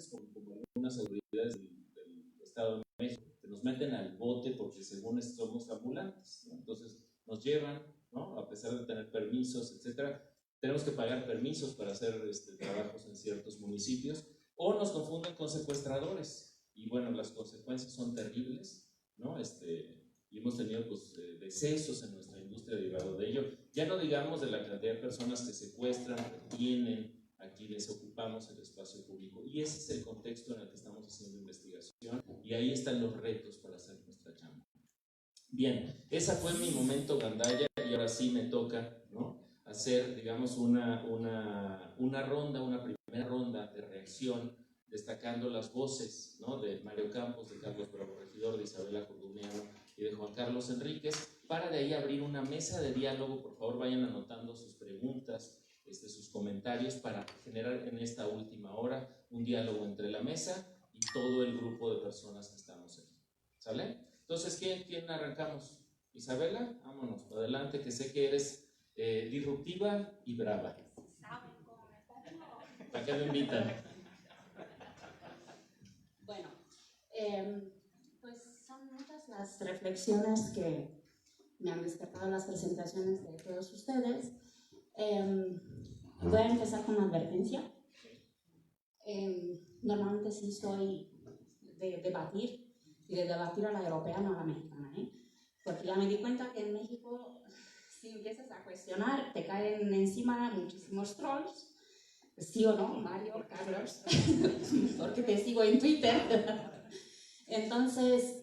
como algunas autoridades del Estado de México, que nos meten al bote porque según somos ambulantes, ¿no? Entonces nos llevan, ¿no? A pesar de tener permisos, etcétera, tenemos que pagar permisos para hacer trabajos en ciertos municipios, o nos confunden con secuestradores, y bueno, las consecuencias son terribles, ¿no? Y hemos tenido pues, decesos en nuestra industria derivado de ello, ya no digamos de la cantidad de personas que secuestran, retienen a quienes ocupamos el espacio público, y ese es el contexto en el que estamos haciendo investigación, y ahí están los retos para hacer nuestra chamba. Bien, esa fue mi momento gandaya, y ahora sí me toca, ¿no?, hacer, digamos, una ronda, una primera ronda de reacción, destacando las voces, ¿no?, de Mario Campos, de Carlos Bravo Regidor, de Isabela Corduneano y de Juan Carlos Enríquez, para de ahí abrir una mesa de diálogo. Por favor, vayan anotando sus preguntas, sus comentarios, para generar en esta última hora un diálogo entre la mesa y todo el grupo de personas que estamos aquí. ¿Sale? Entonces, ¿quién arrancamos? Isabela, vámonos, adelante, que sé que eres disruptiva y brava. ¿Saben cómo me pongo? ¿A qué me invitan? Bueno, pues son muchas las reflexiones que me han despertado las presentaciones de todos ustedes. Voy a empezar con una advertencia. Normalmente sí soy de debatir, y de debatir a la europea, no a la mexicana, porque ya me di cuenta que en México, si empiezas a cuestionar, te caen encima muchísimos trolls, sí o no, Mario, Carlos, porque te sigo en Twitter. Entonces,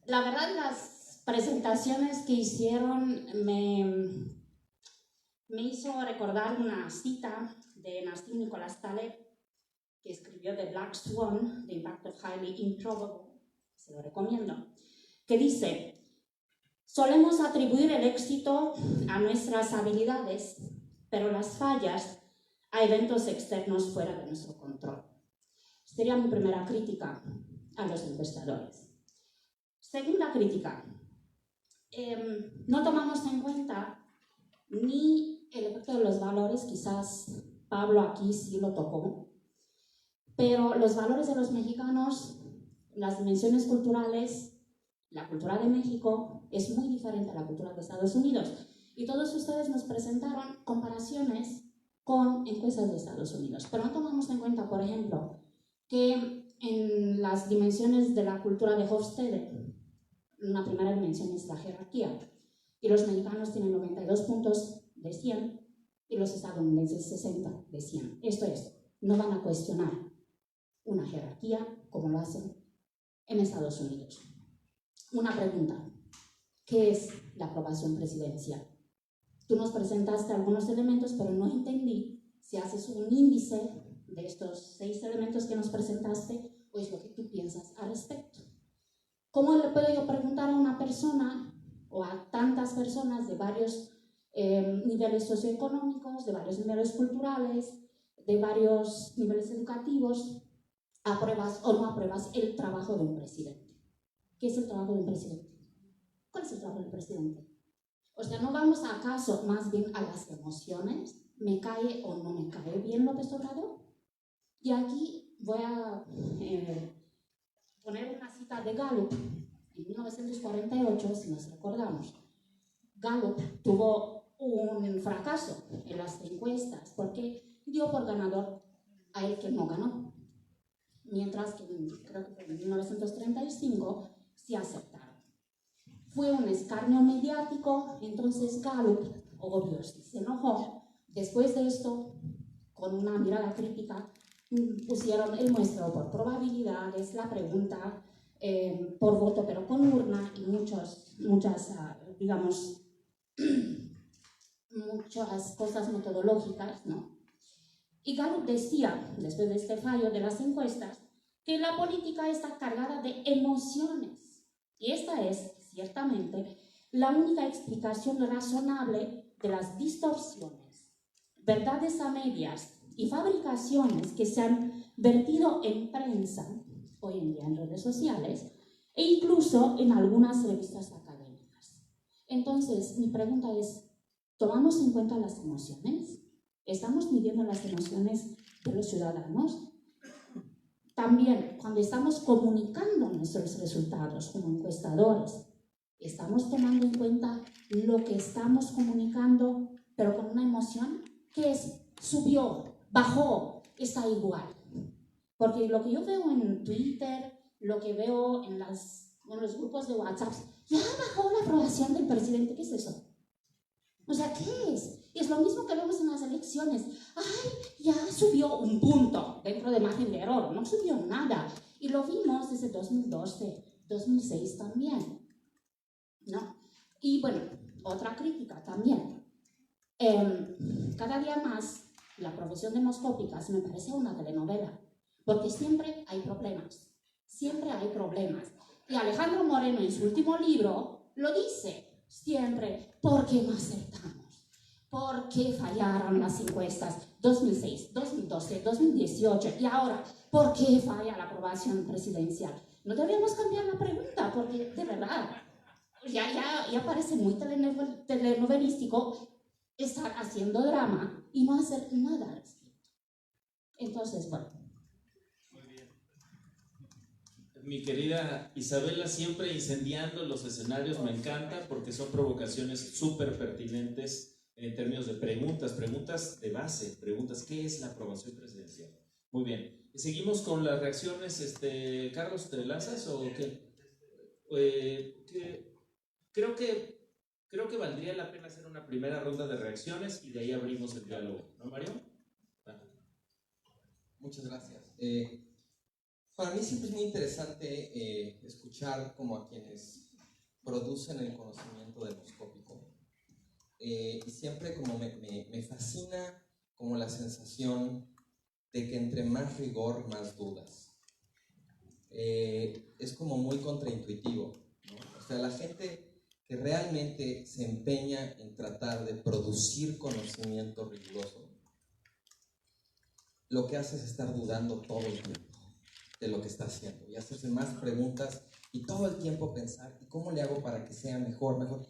la verdad, las presentaciones que hicieron me hizo recordar una cita de Nassim Nicholas Taleb, que escribió The Black Swan, The Impact of Highly Improbable, se lo recomiendo, que dice: solemos atribuir el éxito a nuestras habilidades, pero las fallas a eventos externos fuera de nuestro control. Sería mi primera crítica a los encuestadores. Segunda crítica, no tomamos en cuenta ni el efecto de los valores, quizás Pablo aquí sí lo tocó, pero los valores de los mexicanos, las dimensiones culturales, la cultura de México es muy diferente a la cultura de Estados Unidos. Y todos ustedes nos presentaron comparaciones con encuestas de Estados Unidos. Pero no tomamos en cuenta, por ejemplo, que en las dimensiones de la cultura de Hofstede, una primera dimensión es la jerarquía, y los mexicanos tienen 92 puntos de 100 y los estadounidenses 60 de 100. Esto es, no van a cuestionar una jerarquía como lo hacen en Estados Unidos. Una pregunta: ¿qué es la aprobación presidencial? Tú nos presentaste algunos elementos, pero no entendí si haces un índice de estos 6 elementos que nos presentaste o es lo que tú piensas al respecto. ¿Cómo le puedo yo preguntar a una persona o a tantas personas de varios niveles socioeconómicos, de varios niveles culturales, de varios niveles educativos, apruebas o no apruebas el trabajo de un presidente? ¿Qué es el trabajo de un presidente? ¿Cuál es el trabajo del presidente? O sea, ¿no vamos acaso más bien a las emociones? ¿Me cae o no me cae bien López Obrador? Y aquí voy a poner una cita de Gallup. En 1948, si nos recordamos, Gallup tuvo un fracaso en las encuestas porque dio por ganador a el que no ganó. Mientras que creo que en 1935 sí aceptaron. Fue un escarnio mediático, entonces Gallup, obvio, se enojó. Después de esto, con una mirada crítica, pusieron el muestreo por probabilidades, la pregunta por voto pero con urna y muchas, digamos, muchas cosas metodológicas, ¿no? Y Gallup decía, después de este fallo de las encuestas, que la política está cargada de emociones. Y esta es, ciertamente, la única explicación razonable de las distorsiones, verdades a medias y fabricaciones que se han vertido en prensa, hoy en día en redes sociales, e incluso en algunas revistas académicas. Entonces, mi pregunta es, ¿tomamos en cuenta las emociones? ¿Estamos midiendo las emociones de los ciudadanos? también cuando estamos comunicando nuestros resultados como encuestadores, estamos tomando en cuenta lo que estamos comunicando, pero con una emoción que es subió, bajó, está igual. Porque lo que yo veo en Twitter, lo que veo en los grupos de WhatsApp, ya bajó la aprobación del presidente. ¿Qué es eso? O sea, ¿qué es? Es lo mismo que vemos en las elecciones. ¡Ay, ya subió un punto dentro de margen de error! No subió nada. Y lo vimos desde 2012, 2006 también, ¿no? Y bueno, otra crítica también. Cada día más la profesión demoscópicas me parece una telenovela, porque siempre hay problemas, siempre hay problemas. Y Alejandro Moreno en su último libro lo dice siempre: ¿por qué no acertamos? ¿Por qué fallaron las encuestas 2006, 2012, 2018 y ahora? ¿Por qué falla la aprobación presidencial? No debemos cambiar la pregunta, porque de verdad ya parece muy telenovelístico estar haciendo drama y no hacer nada al respecto. Entonces, bueno. Muy bien. Mi querida Isabela, siempre incendiando los escenarios, me encanta porque son provocaciones súper pertinentes en términos de preguntas de base, preguntas: ¿qué es la aprobación presidencial? Muy bien. Seguimos con las reacciones. Carlos, ¿te lanzas o qué? Creo que valdría la pena hacer una primera ronda de reacciones y de ahí abrimos el diálogo, ¿no, Mario? Muchas gracias. Para mí siempre es muy interesante escuchar como a quienes producen el conocimiento demoscópico. Y siempre como me fascina como la sensación de que entre más rigor, más dudas. Es como muy contraintuitivo, ¿no? O sea, la gente que realmente se empeña en tratar de producir conocimiento riguroso, lo que hace es estar dudando todo el tiempo de lo que está haciendo y hacerse más preguntas y todo el tiempo pensar: ¿y cómo le hago para que sea mejor? O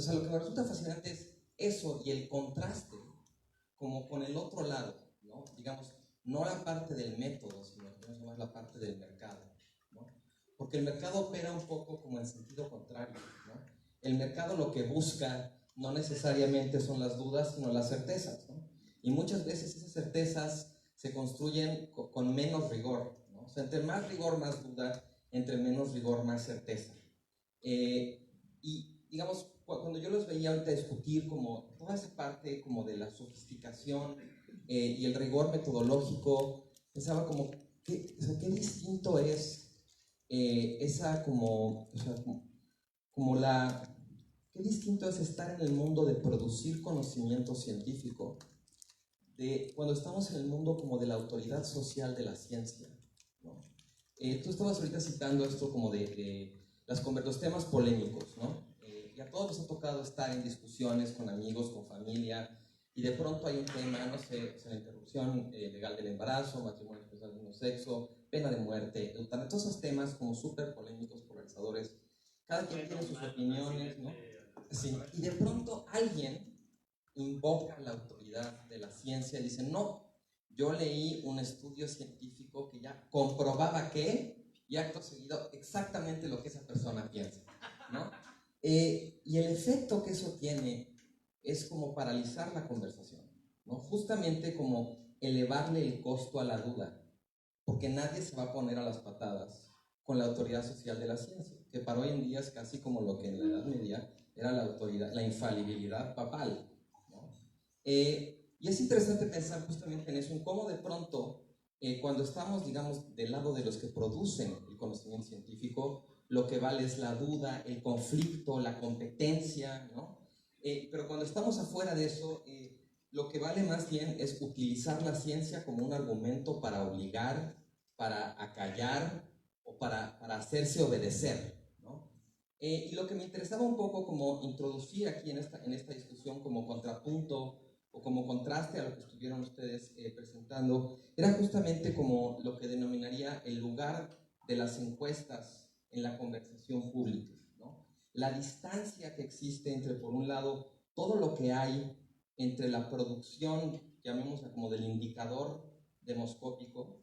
sea, lo que me resulta fascinante es eso y el contraste como con el otro lado, ¿no? Digamos, no la parte del método, sino más la parte del mercado, ¿no? Porque el mercado opera un poco como en sentido contrario, ¿no? El mercado lo que busca no necesariamente son las dudas, sino las certezas, ¿no? Y muchas veces esas certezas se construyen con menos rigor, ¿no? O sea, entre más rigor, más duda; entre menos rigor, más certeza. Y digamos, cuando yo los veía ahorita discutir como toda esa parte como de la sofisticación y el rigor metodológico, pensaba como, ¿qué distinto es esa como, o sea, como la... ¿Qué distinto es estar en el mundo de producir conocimiento científico de cuando estamos en el mundo como de la autoridad social de la ciencia, ¿no? Tú estabas ahorita citando esto como de los temas polémicos, ¿no? Y a todos nos ha tocado estar en discusiones con amigos, con familia, y de pronto hay un tema, no sé, la interrupción legal del embarazo, matrimonio especial del mismo sexo, pena de muerte, eutanasia, todos esos temas como súper polémicos, polarizadores. Cada quien tiene sus opiniones, ¿no? Sí. Y de pronto alguien invoca la autoridad de la ciencia y dice: no, yo leí un estudio científico que ya comprobaba que, y acto seguido exactamente lo que esa persona piensa, ¿no? Y el efecto que eso tiene es como paralizar la conversación, ¿no? Justamente como elevarle el costo a la duda, porque nadie se va a poner a las patadas con la autoridad social de la ciencia, que para hoy en día es casi como lo que en la Edad Media era la autoridad, la infalibilidad papal, ¿no? Y es interesante pensar justamente en eso, en cómo de pronto, cuando estamos, digamos, del lado de los que producen el conocimiento científico, lo que vale es la duda, el conflicto, la competencia, ¿no? Pero cuando estamos afuera de eso, lo que vale más bien es utilizar la ciencia como un argumento para obligar, para acallar o para hacerse obedecer, ¿no? Y lo que me interesaba un poco como introducir aquí en esta discusión como contrapunto o como contraste a lo que estuvieron ustedes presentando, era justamente como lo que denominaría el lugar de las encuestas en la conversación pública, ¿no? La distancia que existe entre, por un lado, todo lo que hay entre la producción, llamémosla como del indicador demoscópico,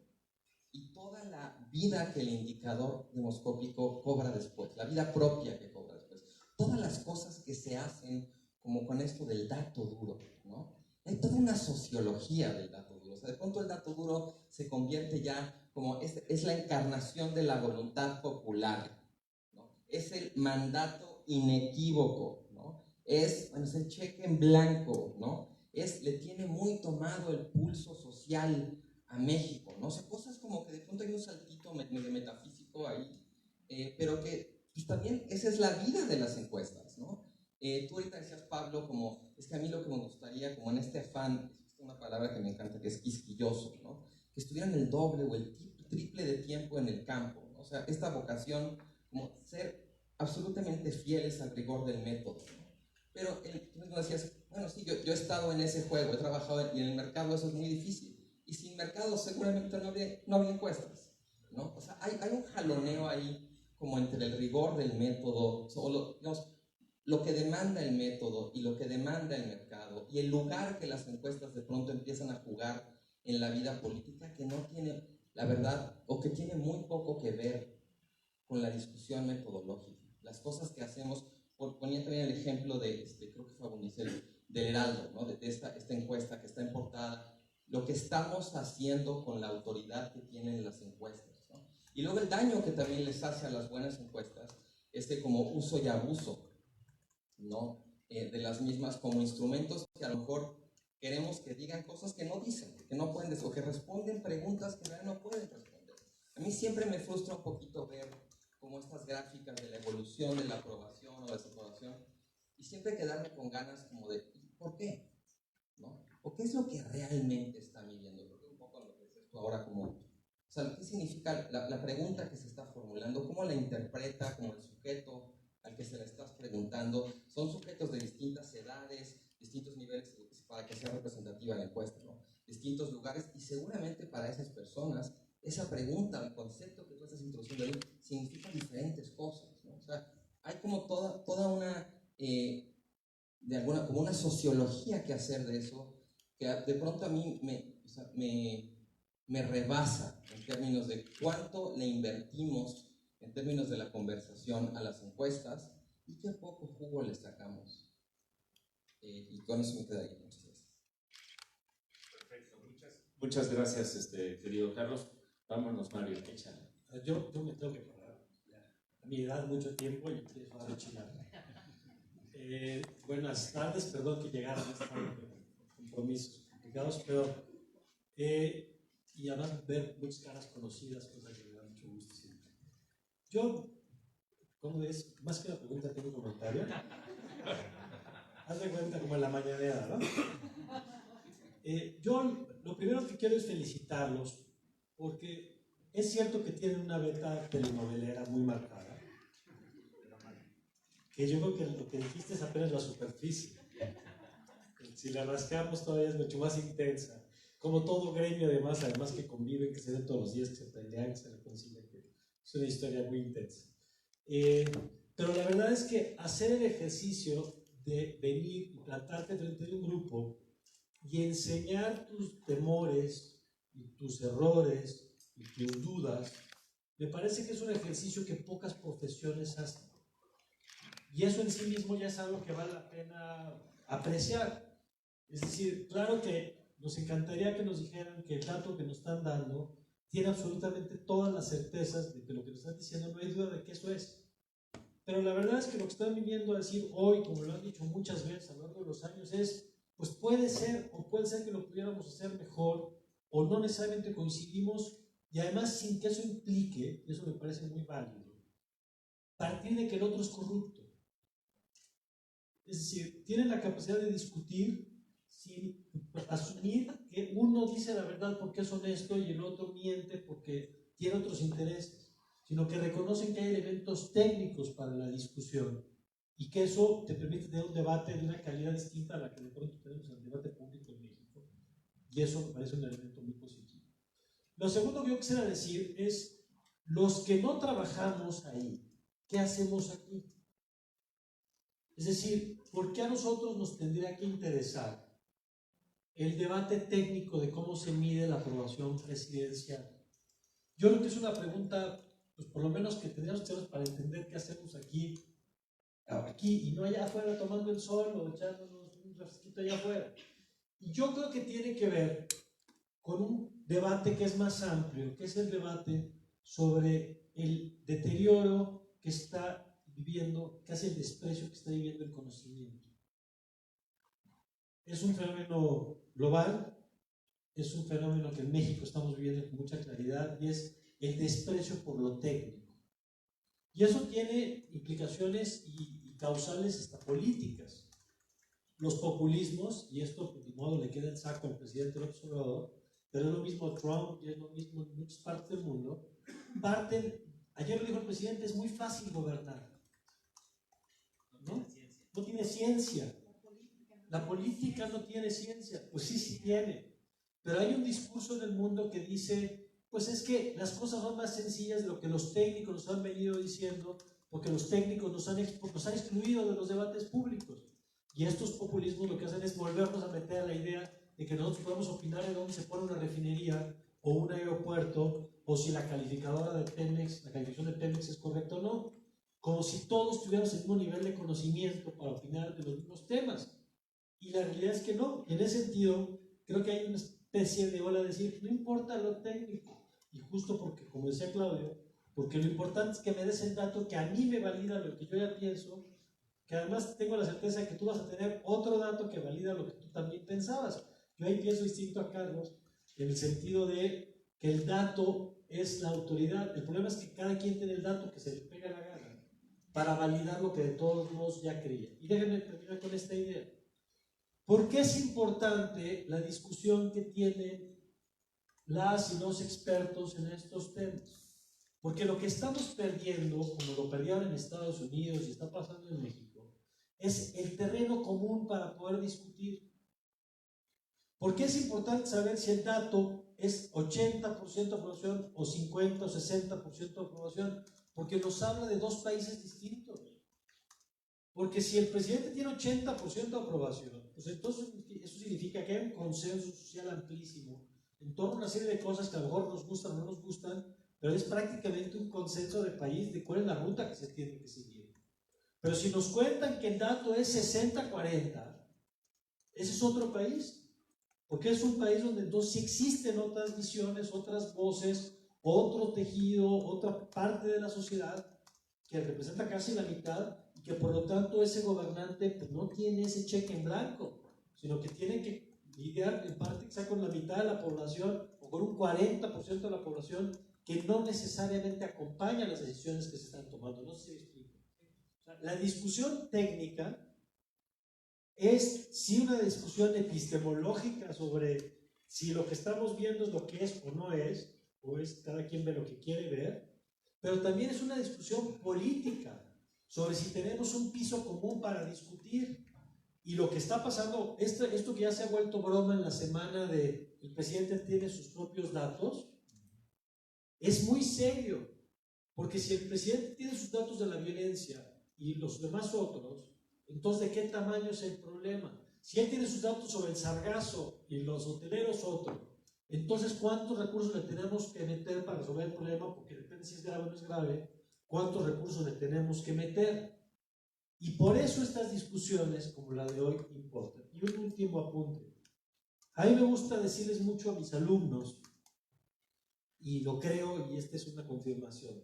y toda la vida que el indicador demoscópico cobra después, la vida propia que cobra después, todas las cosas que se hacen como con esto del dato duro, ¿no? Hay toda una sociología del dato duro. O sea, de pronto el dato duro se convierte ya como es la encarnación de la voluntad popular, ¿no? Es el mandato inequívoco, ¿no? Es el cheque en blanco, ¿no? Le tiene muy tomado el pulso social a México, ¿no? O sea, cosas como que de pronto hay un saltito medio metafísico ahí, pero que pues también esa es la vida de las encuestas, ¿no? Tú ahorita decías, Pablo, como, es que a mí lo que me gustaría, como en este afán, es una palabra que me encanta, que es quisquilloso, ¿no? Que estuvieran el doble o el triple de tiempo en el campo, ¿no? O sea, esta vocación, como ser absolutamente fieles al rigor del método, ¿no? Pero tú mismo decías, bueno, sí, yo he estado en ese juego, he trabajado y en el mercado eso es muy difícil. Y sin mercado seguramente no habría encuestas, ¿no? O sea, hay un jaloneo ahí como entre el rigor del método, digamos, lo que demanda el método y lo que demanda el mercado y el lugar que las encuestas de pronto empiezan a jugar en la vida política, que no tiene, la verdad, o que tiene muy poco que ver con la discusión metodológica. Las cosas que hacemos, ponía también el ejemplo de, creo que fue Abonicel, del Heraldo, ¿no? de esta encuesta que está en portada, lo que estamos haciendo con la autoridad que tienen las encuestas, ¿no? Y luego el daño que también les hace a las buenas encuestas, como uso y abuso, ¿no? De las mismas como instrumentos que a lo mejor queremos que digan cosas que no dicen, que no pueden decir, o que responden preguntas que no pueden responder. A mí siempre me frustra un poquito ver como estas gráficas de la evolución de la aprobación o desaprobación, y siempre quedarme con ganas como de, ¿por qué? ¿No? ¿O qué es lo que realmente está midiendo? Creo que un poco lo que dices tú ahora como, o sea, ¿qué significa la pregunta que se está formulando? ¿Cómo la interpreta como el sujeto al que se la estás preguntando? Son sujetos de distintas edades, distintos niveles para que sea representativa la encuesta, ¿no? Distintos lugares, y seguramente para esas personas esa pregunta, el concepto que tú estás introduciendo ahí, significa diferentes cosas, ¿no? O sea, hay como toda una, como una sociología que hacer de eso, que de pronto a mí me rebasa en términos de cuánto le invertimos en términos de la conversación a las encuestas y qué poco jugo le sacamos. Y con eso me quedaría. Muchas gracias. Perfecto, muchas gracias, querido Carlos. Vámonos, Mario, échale. Yo me tengo que parar. A mi edad, mucho tiempo, y empiezo a rechinar. Buenas tardes, perdón que llegara más tarde, compromisos complicados, pero y además ver muchas caras conocidas, cosa que me da mucho gusto siempre. Yo, ¿cómo es? Más que la pregunta, tengo un comentario. Haz de cuenta como en la mañanera, ¿no? Yo lo primero que quiero es felicitarlos, porque es cierto que tienen una beta telenovelera muy marcada, que yo creo que lo que dijiste es apenas la superficie. Si la rascamos todavía es mucho más intensa. Como todo gremio, además que conviven, que se ven todos los días, que se pelean, que se reconcilian, que es una historia muy intensa. Pero la verdad es que hacer el ejercicio de venir y plantarte frente a un grupo y enseñar tus temores y tus errores y tus dudas, me parece que es un ejercicio que pocas profesiones hacen. Y eso en sí mismo ya es algo que vale la pena apreciar. Es decir, claro que nos encantaría que nos dijeran que el dato que nos están dando tiene absolutamente todas las certezas de que lo que nos están diciendo, no hay duda de que eso es. Pero la verdad es que lo que están viniendo a decir hoy, como lo han dicho muchas veces a lo largo de los años, es, pues puede ser, o puede ser que lo pudiéramos hacer mejor, o no necesariamente coincidimos, y además sin que eso implique, y eso me parece muy válido, partir de que el otro es corrupto. Es decir, tienen la capacidad de discutir sin asumir que uno dice la verdad porque es honesto y el otro miente porque tiene otros intereses, sino que reconocen que hay elementos técnicos para la discusión y que eso te permite tener un debate de una calidad distinta a la que de pronto tenemos en el debate público en México. Y eso me parece un elemento muy positivo. Lo segundo que yo quisiera decir es, los que no trabajamos ahí, ¿qué hacemos aquí? Es decir, ¿por qué a nosotros nos tendría que interesar el debate técnico de cómo se mide la aprobación presidencial? yo creo que es una pregunta, pues por lo menos que tendríamos que hacer para entender qué hacemos aquí y no allá afuera tomando el sol o echándonos un refresquito allá afuera. Y yo creo que tiene que ver con un debate que es más amplio, que es el debate sobre el deterioro que está viviendo, casi el desprecio que está viviendo el conocimiento. Es un fenómeno global, es un fenómeno que en México estamos viviendo con mucha claridad y es el desprecio por lo técnico. Y eso tiene implicaciones y causales hasta políticas. Los populismos, y esto de modo le queda el saco al presidente López Obrador, pero es lo mismo Trump y es lo mismo en muchas partes del mundo, ayer lo dijo el presidente, es muy fácil gobernar. ¿No? No tiene ciencia. La política no tiene ciencia. Pues sí, sí tiene. Pero hay un discurso en el mundo que dice, pues es que las cosas son más sencillas de lo que los técnicos nos han venido diciendo, porque los técnicos nos han excluido de los debates públicos. Y estos populismos lo que hacen es volvernos a meter a la idea de que nosotros podemos opinar de dónde se pone una refinería o un aeropuerto, o si la calificadora de Pemex, la calificación de Pemex es correcta o no, como si todos tuviéramos el mismo nivel de conocimiento para opinar de los mismos temas. Y la realidad es que no. En ese sentido, creo que hay una especie de ola de decir, no importa lo técnico. Y justo porque, como decía Claudio, porque lo importante es que me des el dato que a mí me valida lo que yo ya pienso, que además tengo la certeza de que tú vas a tener otro dato que valida lo que tú también pensabas. Yo ahí pienso distinto a Carlos, en el sentido de que el dato es la autoridad. El problema es que cada quien tiene el dato que se le pega la gana para validar lo que de todos modos ya creía. Y déjenme terminar con esta idea. ¿Por qué es importante la discusión que tienen las y los expertos en estos temas? Porque lo que estamos perdiendo, como lo perdieron en Estados Unidos y está pasando en México, es el terreno común para poder discutir. ¿Por qué es importante saber si el dato es 80% de aprobación o 50 o 60% de aprobación? Porque nos habla de dos países distintos. Porque si el presidente tiene 80% de aprobación, pues entonces eso significa que hay un consenso social amplísimo en torno a una serie de cosas que a lo mejor nos gustan o no nos gustan, pero es prácticamente un consenso de país de cuál es la ruta que se tiene que seguir. Pero si nos cuentan que el dato es 60-40, ese es otro país, porque es un país donde entonces sí existen otras visiones, otras voces, otro tejido, otra parte de la sociedad que representa casi la mitad y que por lo tanto ese gobernante pues, no tiene ese cheque en blanco, sino que tiene que lidiar en parte quizá con la mitad de la población o con un 40% de la población que no necesariamente acompaña las decisiones que se están tomando. No sé si me explico. O sea, la discusión técnica es sí una discusión epistemológica sobre si lo que estamos viendo es lo que es o es cada quien ve lo que quiere ver, pero también es una discusión política sobre si tenemos un piso común para discutir. Y lo que está pasando, esto que ya se ha vuelto broma en la semana de el presidente tiene sus propios datos, es muy serio, porque si el presidente tiene sus datos de la violencia y los demás otros, entonces ¿de qué tamaño es el problema? Si él tiene sus datos sobre el sargazo y los hoteleros otro, entonces ¿cuántos recursos le tenemos que meter para resolver el problema? Porque depende si es grave o no es grave, ¿cuántos recursos le tenemos que meter? Y por eso estas discusiones, como la de hoy, importan. Y un último apunte. A mí me gusta decirles mucho a mis alumnos, y lo creo, y esta es una confirmación,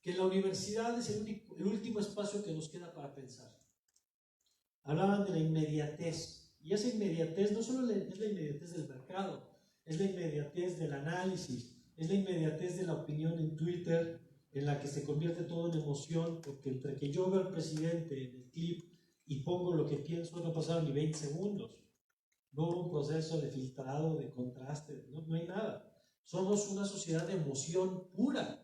que la universidad es el último espacio que nos queda para pensar. Hablaban de la inmediatez, y esa inmediatez no solo es la inmediatez del mercado, es la inmediatez del análisis, es la inmediatez de la opinión en Twitter, en la que se convierte todo en emoción, porque entre que yo veo al presidente en el clip y pongo lo que pienso, no pasaron ni 20 segundos. No hubo un proceso de filtrado, de contraste, no hay nada. Somos una sociedad de emoción pura.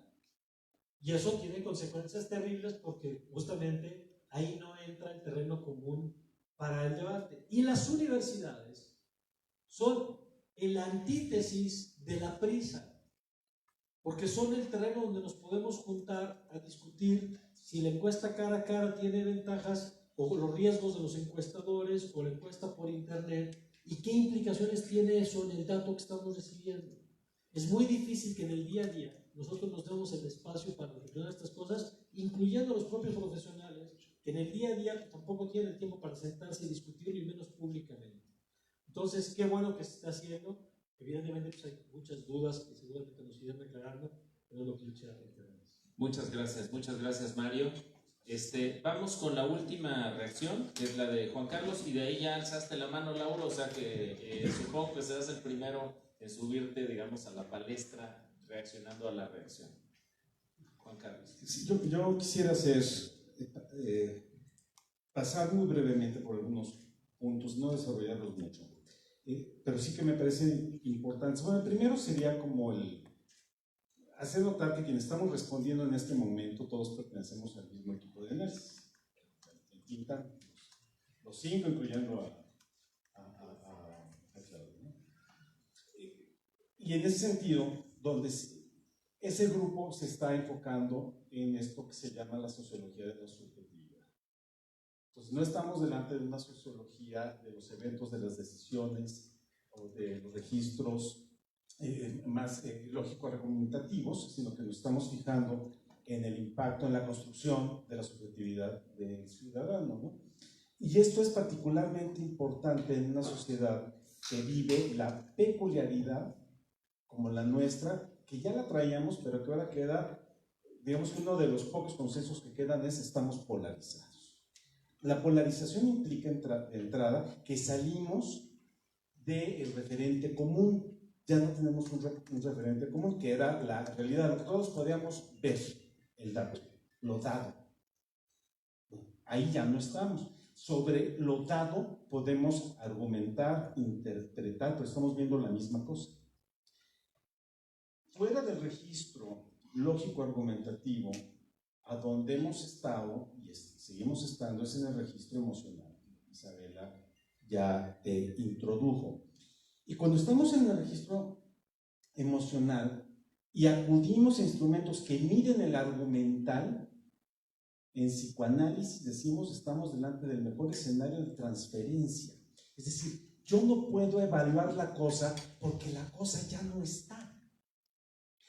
Y eso tiene consecuencias terribles porque justamente ahí no entra el terreno común para el debate. Y las universidades son el antítesis de la prisa, porque son el terreno donde nos podemos juntar a discutir si la encuesta cara a cara tiene ventajas o los riesgos de los encuestadores o la encuesta por internet y qué implicaciones tiene eso en el dato que estamos recibiendo. Es muy difícil que en el día a día nosotros nos demos el espacio para reflexionar estas cosas, incluyendo los propios profesionales, que en el día a día tampoco tienen el tiempo para sentarse y discutirlo, y menos públicamente. Entonces, qué bueno que se está haciendo. Evidentemente, pues hay muchas dudas que seguramente nos irán aclarando, pero es lo que yo quisiera reiterar. Muchas gracias Mario. Vamos con la última reacción, que es la de Juan Carlos, y de ahí ya alzaste la mano, Laura, o sea que supongo que serás el primero en subirte, digamos, a la palestra reaccionando a la reacción. Juan Carlos. Sí, yo quisiera pasar muy brevemente por algunos puntos, no desarrollarlos mucho, pero sí que me parecen importantes. Bueno, el primero sería como hacer notar que quienes estamos respondiendo en este momento, todos pertenecemos al mismo equipo de análisis. El Quinta, los 5, incluyendo a Claudio, ¿no? Y en ese sentido, donde ese grupo se está enfocando en esto que se llama la sociología de la subjetividad. Entonces, no estamos delante de una sociología de los eventos, de las decisiones o de los registros más lógico-argumentativos, sino que nos estamos fijando en el impacto en la construcción de la subjetividad del ciudadano, ¿no? Y esto es particularmente importante en una sociedad que vive la peculiaridad como la nuestra, que ya la traíamos, pero que ahora queda, digamos que uno de los pocos consensos que quedan es estamos polarizados. La polarización implica de entrada que salimos del referente común. Ya no tenemos un referente común, que era la realidad, lo que todos podíamos ver, el dato, lo dado. Ahí ya no estamos. Sobre lo dado podemos argumentar, interpretar, pero estamos viendo la misma cosa. Fuera del registro lógico-argumentativo, a donde hemos estado y seguimos estando, es en el registro emocional. Isabela ya te introdujo. Y cuando estamos en el registro emocional y acudimos a instrumentos que miden el argumental, en psicoanálisis decimos estamos delante del mejor escenario de transferencia. Es decir, yo no puedo evaluar la cosa porque la cosa ya no está.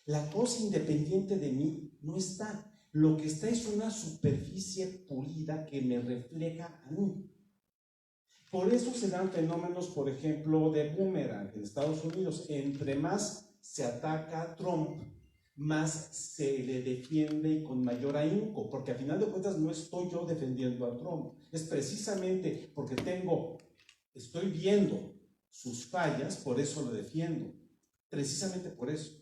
La cosa independiente de mí no está. Lo que está es una superficie pulida que me refleja a mí. Por eso se dan fenómenos, por ejemplo, de boomerang en Estados Unidos. Entre más se ataca a Trump, más se le defiende y con mayor ahínco, porque al final de cuentas no estoy yo defendiendo a Trump. Es precisamente porque estoy viendo sus fallas, por eso lo defiendo. Precisamente por eso.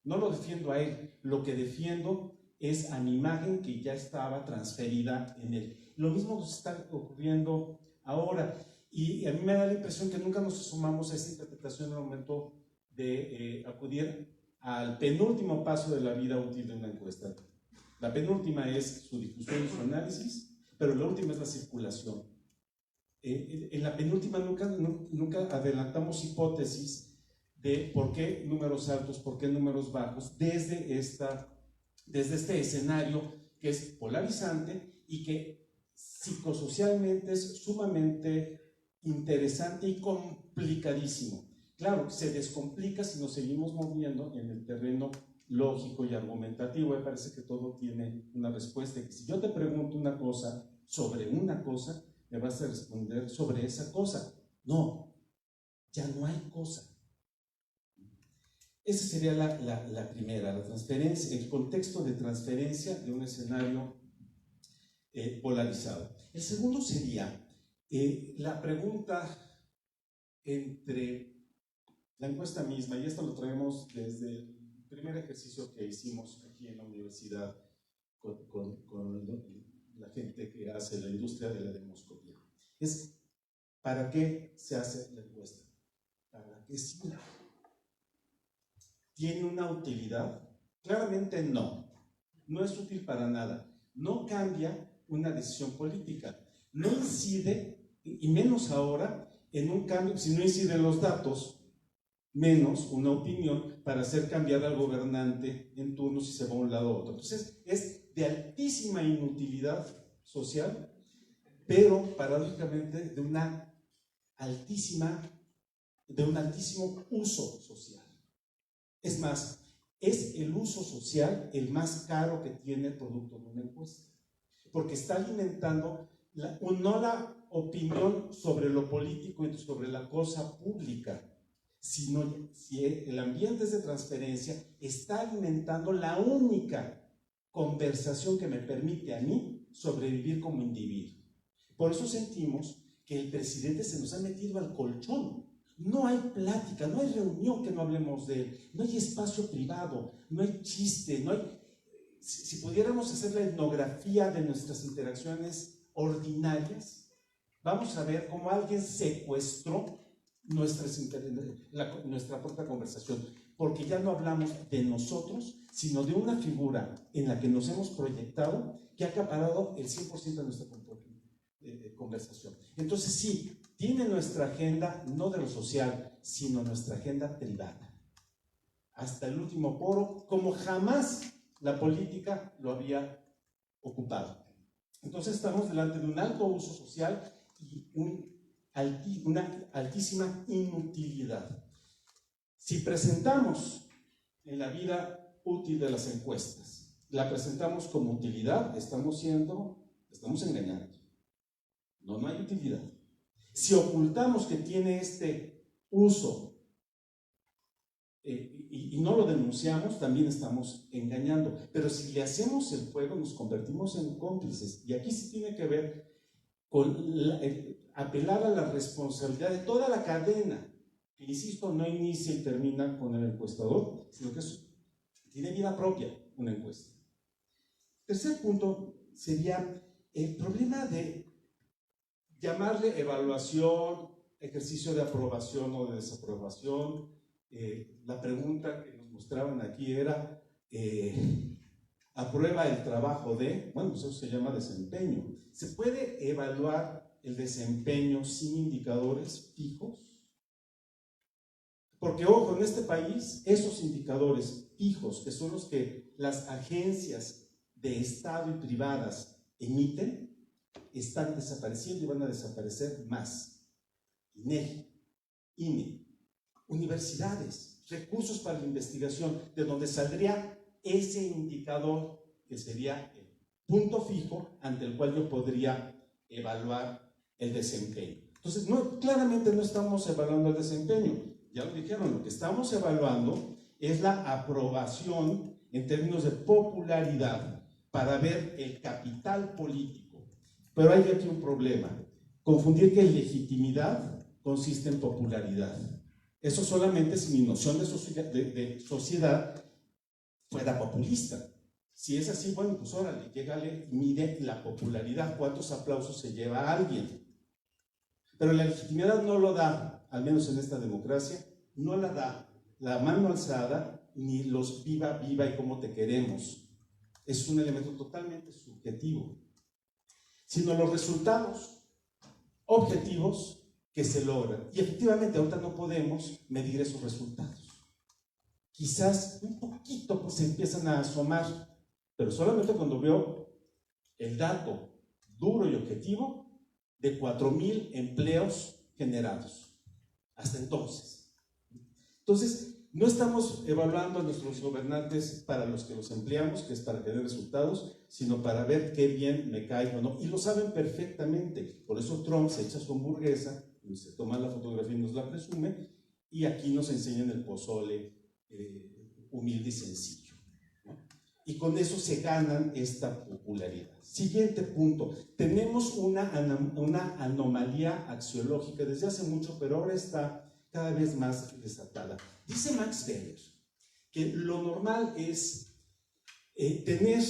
No lo defiendo a él, lo que defiendo es a mi imagen que ya estaba transferida en él. Lo mismo nos está ocurriendo ahora, y a mí me da la impresión que nunca nos sumamos a esa interpretación en el momento de acudir al penúltimo paso de la vida útil de una encuesta. La penúltima es su difusión y su análisis, pero la última es la circulación. En la penúltima nunca adelantamos hipótesis de por qué números altos, por qué números bajos, desde este escenario que es polarizante y que psicosocialmente es sumamente interesante y complicadísimo. Claro, se descomplica si nos seguimos moviendo en el terreno lógico y argumentativo. Me parece que todo tiene una respuesta. Que si yo te pregunto una cosa sobre una cosa, me vas a responder sobre esa cosa. No, ya no hay cosa. Esa sería la primera, la transferencia, el contexto de transferencia de un escenario polarizado. El segundo sería la pregunta entre la encuesta misma, y esto lo traemos desde el primer ejercicio que hicimos aquí en la universidad con la gente que hace la industria de la demoscopía. Es, ¿para qué se hace la encuesta? ¿Para qué sirve? ¿Tiene una utilidad? Claramente no. No es útil para nada. No cambia una decisión política. No incide, y menos ahora, en un cambio, si no inciden los datos, menos una opinión para hacer cambiar al gobernante en turno si se va a un lado u otro. Entonces, es de altísima inutilidad social, pero paradójicamente de un altísimo uso social. Es más, es el uso social el más caro que tiene el producto de una encuesta, porque está alimentando no la opinión sobre lo político y sobre la cosa pública, sino si el ambiente es de transferencia, está alimentando la única conversación que me permite a mí sobrevivir como individuo. Por eso sentimos que el presidente se nos ha metido al colchón. No hay plática, no hay reunión que no hablemos de él, no hay espacio privado, no hay chiste, no hay... Si pudiéramos hacer la etnografía de nuestras interacciones ordinarias, vamos a ver cómo alguien secuestró nuestra propia conversación, porque ya no hablamos de nosotros, sino de una figura en la que nos hemos proyectado que ha acaparado el 100% de nuestra conversación. Entonces sí, tiene nuestra agenda no de lo social, sino nuestra agenda privada. Hasta el último poro, como jamás la política lo había ocupado. Entonces estamos delante de un alto uso social y una altísima inutilidad. Si presentamos en la vida útil de las encuestas, la presentamos como utilidad, estamos engañando. No hay utilidad. Si ocultamos que tiene este uso y no lo denunciamos, también estamos engañando. Pero si le hacemos el juego, nos convertimos en cómplices. Y aquí sí tiene que ver con apelar a la responsabilidad de toda la cadena, que insisto, no inicia y termina con el encuestador, sino que tiene vida propia una encuesta. Tercer punto sería el problema de llamarle evaluación, ejercicio de aprobación o de desaprobación. La pregunta que nos mostraban aquí era, ¿aprueba el trabajo de? Bueno, pues eso se llama desempeño. ¿Se puede evaluar el desempeño sin indicadores fijos? Porque, ojo, en este país, esos indicadores fijos, que son los que las agencias de Estado y privadas emiten, están desapareciendo y van a desaparecer más. INEGI, INE, universidades, recursos para la investigación, de donde saldría ese indicador que sería el punto fijo ante el cual yo podría evaluar el desempeño. Entonces, claramente no estamos evaluando el desempeño. Ya lo dijeron, lo que estamos evaluando es la aprobación en términos de popularidad para ver el capital político. Pero hay aquí un problema: confundir que legitimidad consiste en popularidad. Eso solamente si mi noción de sociedad fuera populista. Si es así, bueno, pues órale, llégale y mide la popularidad, cuántos aplausos se lleva a alguien. Pero la legitimidad no lo da, al menos en esta democracia, no la da la mano alzada ni los viva, viva y cómo te queremos. Es un elemento totalmente subjetivo, sino los resultados objetivos que se logran. Y efectivamente ahorita no podemos medir esos resultados. Quizás un poquito pues, se empiezan a asomar, pero solamente cuando veo el dato duro y objetivo de 4,000 empleos generados. Hasta entonces. Entonces, no estamos evaluando a nuestros gobernantes para los que los empleamos, que es para tener resultados, sino para ver qué bien me cae o no. Y lo saben perfectamente. Por eso Trump se echa su hamburguesa, y se toma la fotografía y nos la presume, y aquí nos enseñan el pozole humilde y sencillo, ¿no? Y con eso se ganan esta popularidad. Siguiente punto. Tenemos una anomalía axiológica desde hace mucho, pero ahora está cada vez más desatada. Dice Max Weber que lo normal es tener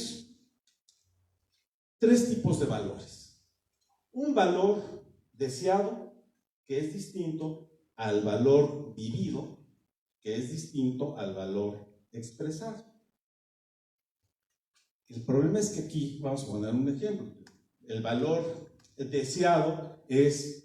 3 tipos de valores. Un valor deseado, que es distinto al valor vivido, que es distinto al valor expresado. El problema es que aquí, vamos a poner un ejemplo, el valor deseado es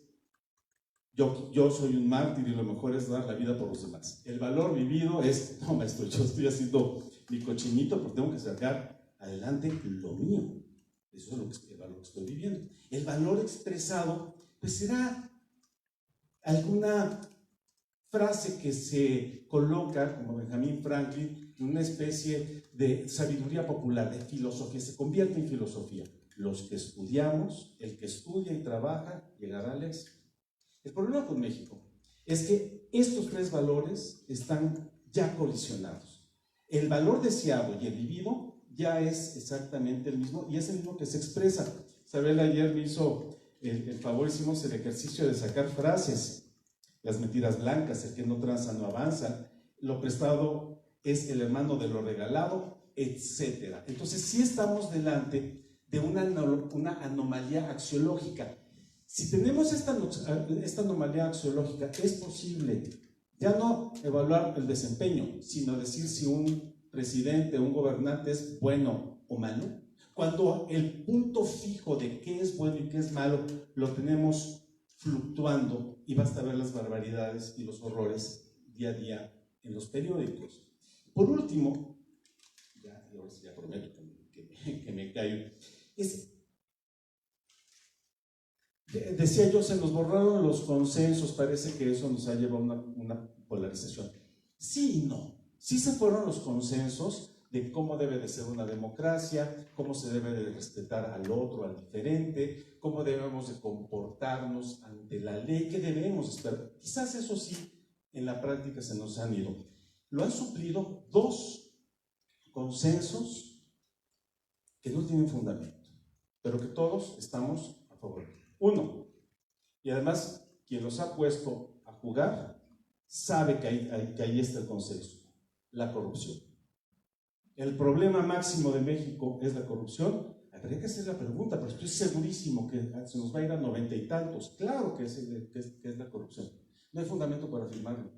yo soy un mártir y lo mejor es dar la vida por los demás. El valor vivido es, no maestro, yo estoy haciendo mi cochinito porque tengo que sacar adelante lo mío. Eso es el valor que estoy viviendo. El valor expresado, pues será alguna frase que se coloca, como Benjamin Franklin, en una especie de sabiduría popular, de filosofía, se convierte en filosofía. Los que estudiamos, el que estudia y trabaja, llegará al éxito. El problema con México es que estos tres valores están ya colisionados. El valor deseado y el vivido ya es exactamente el mismo, y es el mismo que se expresa. Isabel ayer me hizo el favor, hicimos el ejercicio de sacar frases. Las mentiras blancas, el que no tranza no avanza, lo prestado es el hermano de lo regalado, etc. Entonces sí estamos delante de una anomalía axiológica. Si tenemos esta anomalía axiológica, es posible ya no evaluar el desempeño, sino decir si un presidente o un gobernante es bueno o malo, cuando el punto fijo de qué es bueno y qué es malo lo tenemos fluctuando, y basta ver las barbaridades y los horrores día a día en los periódicos. Por último, ya prometo que me callo, decía yo, se nos borraron los consensos, parece que eso nos ha llevado a una polarización. Sí y no. Sí se fueron los consensos de cómo debe de ser una democracia, cómo se debe de respetar al otro, al diferente, cómo debemos de comportarnos ante la ley, qué debemos esperar. Quizás eso sí, en la práctica se nos han ido. Lo han suplido dos consensos que no tienen fundamento, pero que todos estamos a favor. Uno, y además quien los ha puesto a jugar sabe que ahí está el consenso: la corrupción. El problema máximo de México es la corrupción. Habría que hacer la pregunta, pero estoy segurísimo que se nos va a ir a 90 y tantos. Claro que es la corrupción. No hay fundamento para afirmarlo.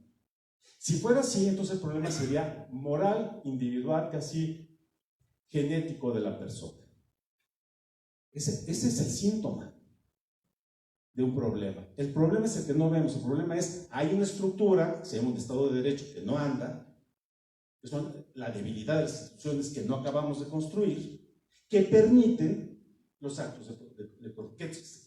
Si fuera así, entonces el problema sería moral, individual, casi genético de la persona. Ese es el síntoma de un problema. El problema es el que no vemos. El problema es, hay una estructura, se llama un Estado de Derecho, que no anda, que son la debilidad de las instituciones que no acabamos de construir, que permiten los actos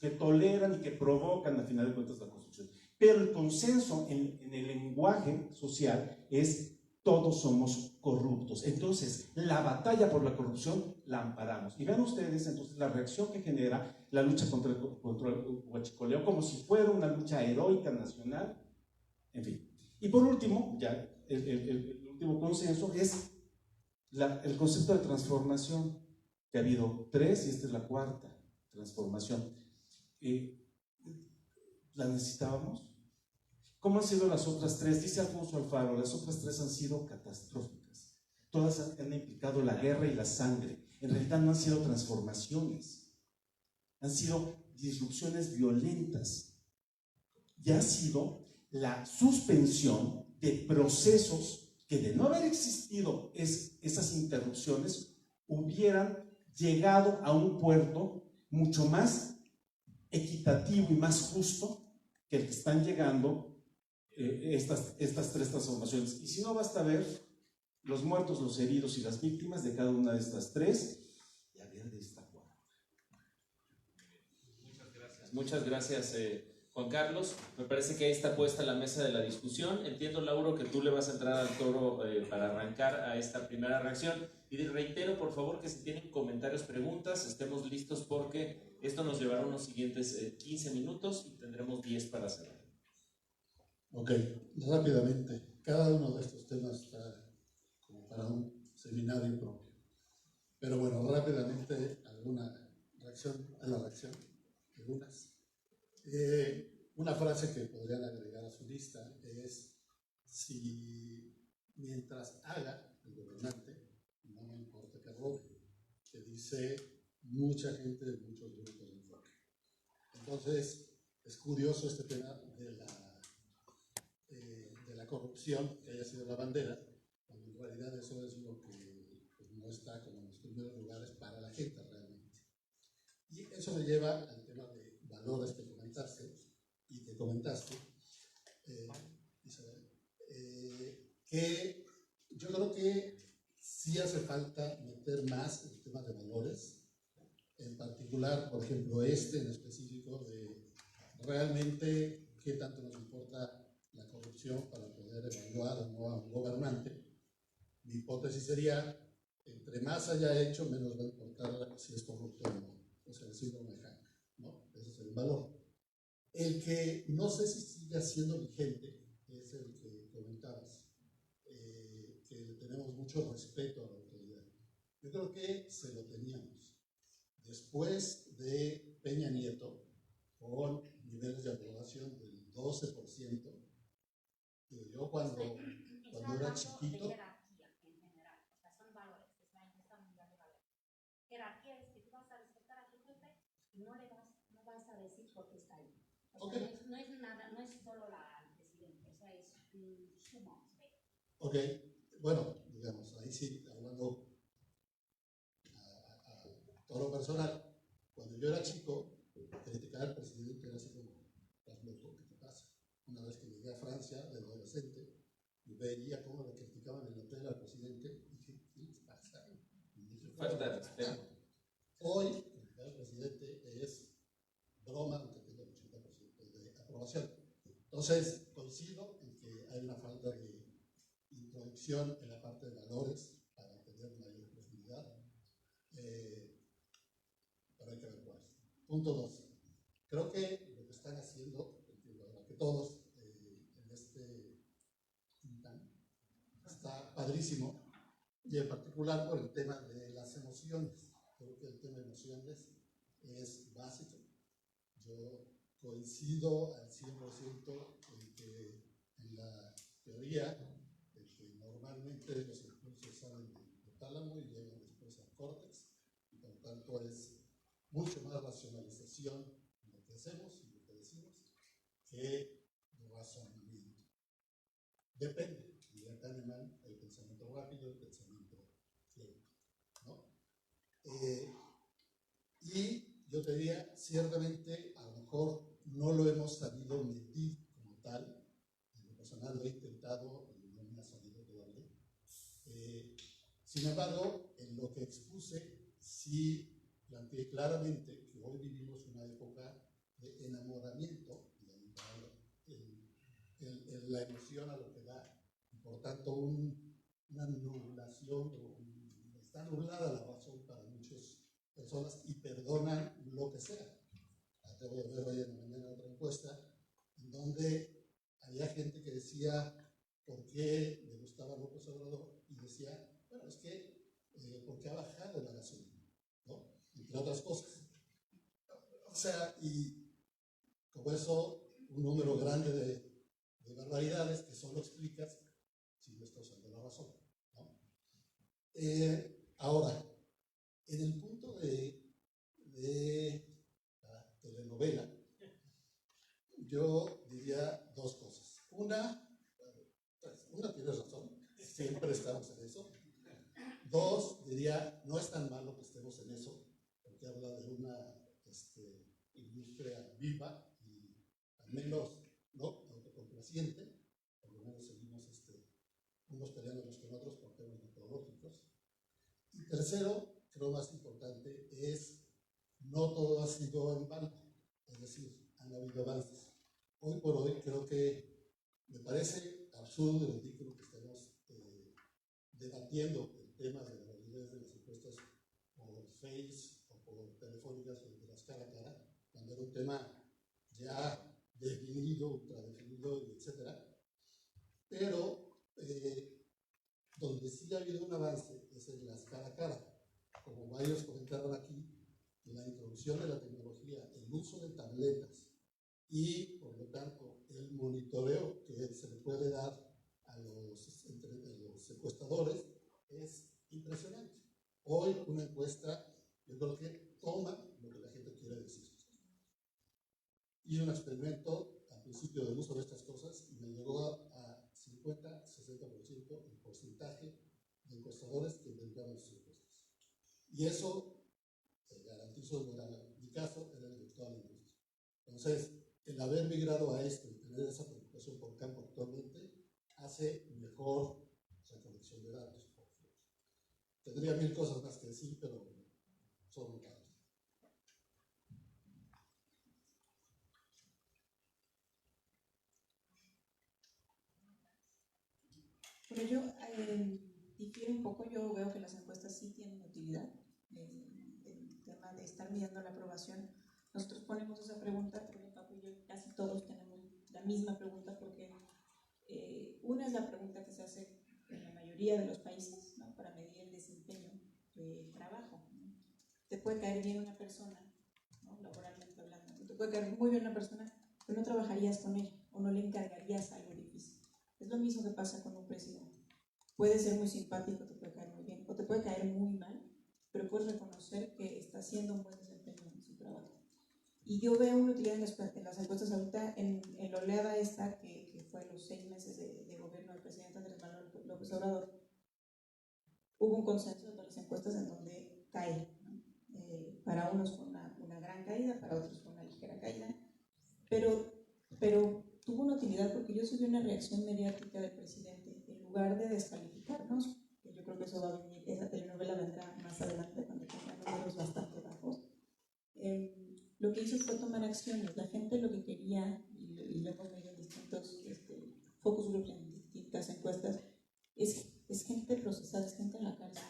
que toleran y que provocan, al final de cuentas, la construcción. Pero el consenso en el lenguaje social es: todos somos corruptos. Entonces, la batalla por la corrupción la amparamos. Y vean ustedes, entonces, la reacción que genera la lucha contra el huachicoleo, como si fuera una lucha heroica nacional. En fin. Y por último, ya el último consenso es el concepto de transformación, que ha habido tres y esta es la cuarta transformación. ¿La necesitábamos? ¿Cómo han sido las otras tres? Dice Alfonso Alfaro, las otras tres han sido catastróficas. Todas han implicado la guerra y la sangre. En realidad no han sido transformaciones, han sido disrupciones violentas. Y ha sido la suspensión de procesos que, de no haber existido esas interrupciones, hubieran llegado a un puerto mucho más equitativo y más justo que el que están llegando estas tres transformaciones. Y si no, basta ver los muertos, los heridos y las víctimas de cada una de estas tres y a ver de esta cuarta. Muchas gracias, Juan Carlos. Me parece que ahí está puesta la mesa de la discusión. Entiendo, Lauro, que tú le vas a entrar al toro para arrancar a esta primera reacción. Y reitero, por favor, que si tienen comentarios, preguntas, estemos listos, porque esto nos llevará unos siguientes 15 minutos y tendremos 10 para cerrar. Ok, rápidamente. Cada uno de estos temas está como para un seminario propio. Pero bueno, rápidamente alguna reacción a la reacción. Algunas. Una frase que podrían agregar a su lista es: si mientras haga el gobernante, no me importa que robe, que dice mucha gente de muchos grupos de enfoque. Entonces, es curioso este tema de la corrupción, que haya sido la bandera, cuando en realidad eso es lo que pues, no está como en los primeros lugares para la gente realmente. Y eso me lleva al tema de valores que comentaste, Isabel, que yo creo que sí hace falta meter más el tema de valores, en particular, por ejemplo, en específico, de realmente qué tanto nos importa la corrupción para poder evaluar o no a un gobernante, mi hipótesis sería, entre más haya hecho, menos va a importar si es corrupto o no. O sea, el síndrome de Hank, ¿no? Ese es el valor. El que no sé si sigue siendo vigente es el que comentabas, que le tenemos mucho respeto a la autoridad. Yo creo que se lo teníamos. Después de Peña Nieto, con niveles de aprobación del 12%, yo cuando era chiquito... De jerarquía en general, o sea, son valores, es la encuesta mundial de valores. Jerarquía es que tú vas a respetar a tu jefe y no vas a decir por qué está ahí. O sea, Okay. no es nada, no es solo al presidente, o sea, es un sumo respeto. Ok, bueno, digamos, ahí sí, hablando a todo lo personal, cuando yo era chico, criticar al presidente era así como, estás loco, ¿qué te pasa? Una vez que llegué a Francia, de adolescente, y veía cómo le criticaban en el hotel al presidente, dije, ¿qué les pasa? Y dije, Falta de respeto. hoy, criticar al presidente es broma, aunque tenga el 80% de aprobación. Entonces, coincido en que hay una falta de introducción en la parte de valores para tener mayor profundidad, pero hay que ver cuál. Punto 2. Creo que lo que están haciendo, entiendo ahora que todos, en este Intán, está padrísimo, y en particular por el tema de las emociones. Creo que el tema de emociones es básico. Yo coincido al 100% en que en la teoría de que normalmente los impulsos salen del tálamo y llegan después al córtex, y por lo tanto es mucho más racionalización en lo que hacemos y lo que decimos que razonamiento. Depende, diría Kahneman, el pensamiento rápido, el pensamiento lento, ¿no? Y yo te diría, ciertamente, a lo mejor no lo hemos sabido medir como tal. En lo personal lo he intentado y no me ha salido todavía. Sin embargo, en lo que expuse, sí planteé claramente que hoy vivimos una época de enamoramiento, la emoción a lo que da, y por tanto una nublación, está nublada la razón para muchas personas y perdonan lo que sea. Acabo de ver hoy en la mañana otra encuesta en donde había gente que decía por qué le gustaba López Obrador y decía, bueno, es que porque ha bajado la gasolina, ¿no? Entre otras cosas. O sea, y como eso, un número grande de barbaridades que solo explicas si no está usando la razón, ¿no? Ahora, en el punto de la telenovela, yo diría dos cosas. Una, tienes razón, siempre estamos en eso. Dos, diría, no es tan malo que estemos en eso, porque habla de una industria viva y al menos no autocomplaciente, por lo menos seguimos unos peleándonos con otros por temas metodológicos. Y tercero, creo más importante, es no todo ha sido en vano, es decir, han habido avances. Hoy por hoy creo que me parece absurdo y ridículo que estemos debatiendo el tema de la validez de las encuestas por Face o por telefónicas o de las cara a cara, cuando era un tema ya definido, ultradefinido, etcétera. Pero donde sí ha habido un avance es en las cara a cara. Como varios comentaron aquí, la introducción de la tecnología, el uso de tabletas y, por lo tanto, el monitoreo que se le puede dar a los secuestradores es impresionante. Hoy una encuesta, yo creo que toma lo que la gente quiere decir. Hice un experimento al principio del uso de estas cosas y me llegó a 50-60% el porcentaje de encuestadores que inventaban sus encuestas. Y eso, te garantizo, no era mi caso, era el de toda la industria. Entonces, el haber migrado a esto y tener esa preocupación por campo actualmente hace mejor recolección de datos. Tendría mil cosas más que decir, pero son notables. difiere un poco. Yo veo que las encuestas sí tienen utilidad. El tema de estar midiendo la aprobación, nosotros ponemos esa pregunta, porque Paco y yo casi todos tenemos la misma pregunta, porque una es la pregunta que se hace en la mayoría de los países, ¿no?, para medir el desempeño del trabajo, ¿no? Te puede caer bien una persona, ¿no?, laboralmente hablando, te puede caer muy bien una persona, pero no trabajarías con ella o no le encargarías algo difícil. Es lo mismo que pasa con un presidente. Puede ser muy simpático, te puede caer muy bien, o te puede caer muy mal, pero puedes reconocer que está haciendo un buen desempeño en su trabajo. Y yo veo una utilidad en las encuestas ahorita, en la oleada esta, que fue los 6 meses de gobierno del presidente Andrés Manuel López Obrador. Hubo un consenso de las encuestas en donde cae, ¿no? Para unos fue una gran caída, para otros fue una ligera caída, pero tuvo una utilidad porque yo subí una reacción mediática del presidente, en lugar de descalificarnos, que yo creo que eso va a venir, esa telenovela vendrá más adelante cuando tenga números bastante bajos. Lo que hizo fue tomar acciones. La gente lo que quería, y lo hemos visto en distintos focus groups, en distintas encuestas, es gente procesada, es gente en la cárcel.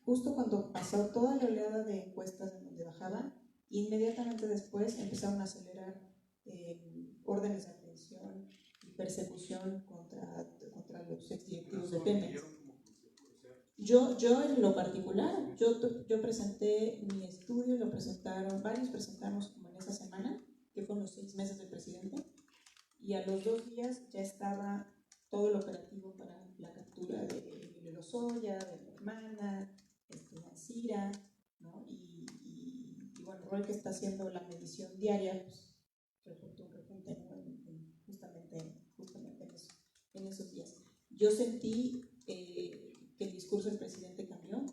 Justo cuando pasó toda la oleada de encuestas en donde bajaban, inmediatamente después empezaron a acelerar órdenes de aprehensión y persecución contra los exdirectivos de Pemex. Yo en lo particular, yo presenté mi estudio, lo presentaron, varios presentamos como en esa semana, que fueron los 6 meses del presidente, y a los 2 días ya estaba todo el operativo para la captura de Emilio Lozoya, de mi hermana, de Ancira, ¿no? Y bueno, Roy, que está haciendo la medición diaria, pues reportó un repunte, ¿no?, justamente en esos días. Yo sentí que el discurso del presidente cambió,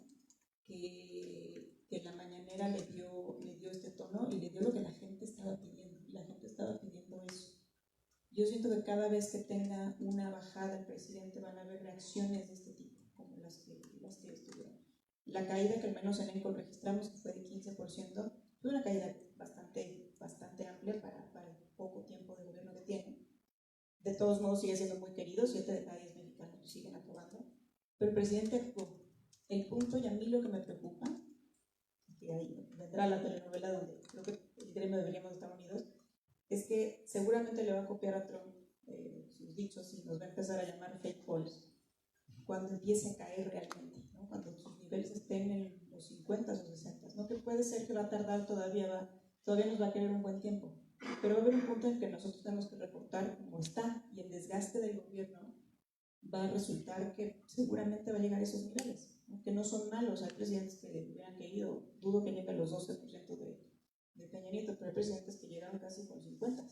que la mañanera le dio este tono y le dio lo que la gente estaba pidiendo. La gente estaba pidiendo eso. Yo siento que cada vez que tenga una bajada el presidente van a haber reacciones de este tipo, como las que estuvieron. La caída que al menos en ENCOL registramos, que fue de 15%, fue una caída bastante amplia para el poco tiempo de gobierno que tiene. De todos modos sigue siendo muy querido, 7 de cada 10 mexicanos siguen aprobando, pero el presidente actuó. El punto, y a mí lo que me preocupa, que ahí vendrá la telenovela donde creo que el gremio deberíamos estar unidos, es que seguramente le va a copiar a Trump sus dichos y nos va a empezar a llamar fake polls cuando empiece a caer realmente, ¿no?, cuando sus niveles estén en los 50 o 60, ¿no?, que puede ser que va a tardar todavía nos va a querer un buen tiempo, pero va a haber un punto en que nosotros tenemos que reportar cómo está, y el desgaste del gobierno va a resultar que seguramente va a llegar a esos niveles, ¿no?, que no son malos. Hay presidentes que hubieran querido, dudo que lleguen a los 12% de Peña Nieto, pero hay presidentes que llegaron casi con 50.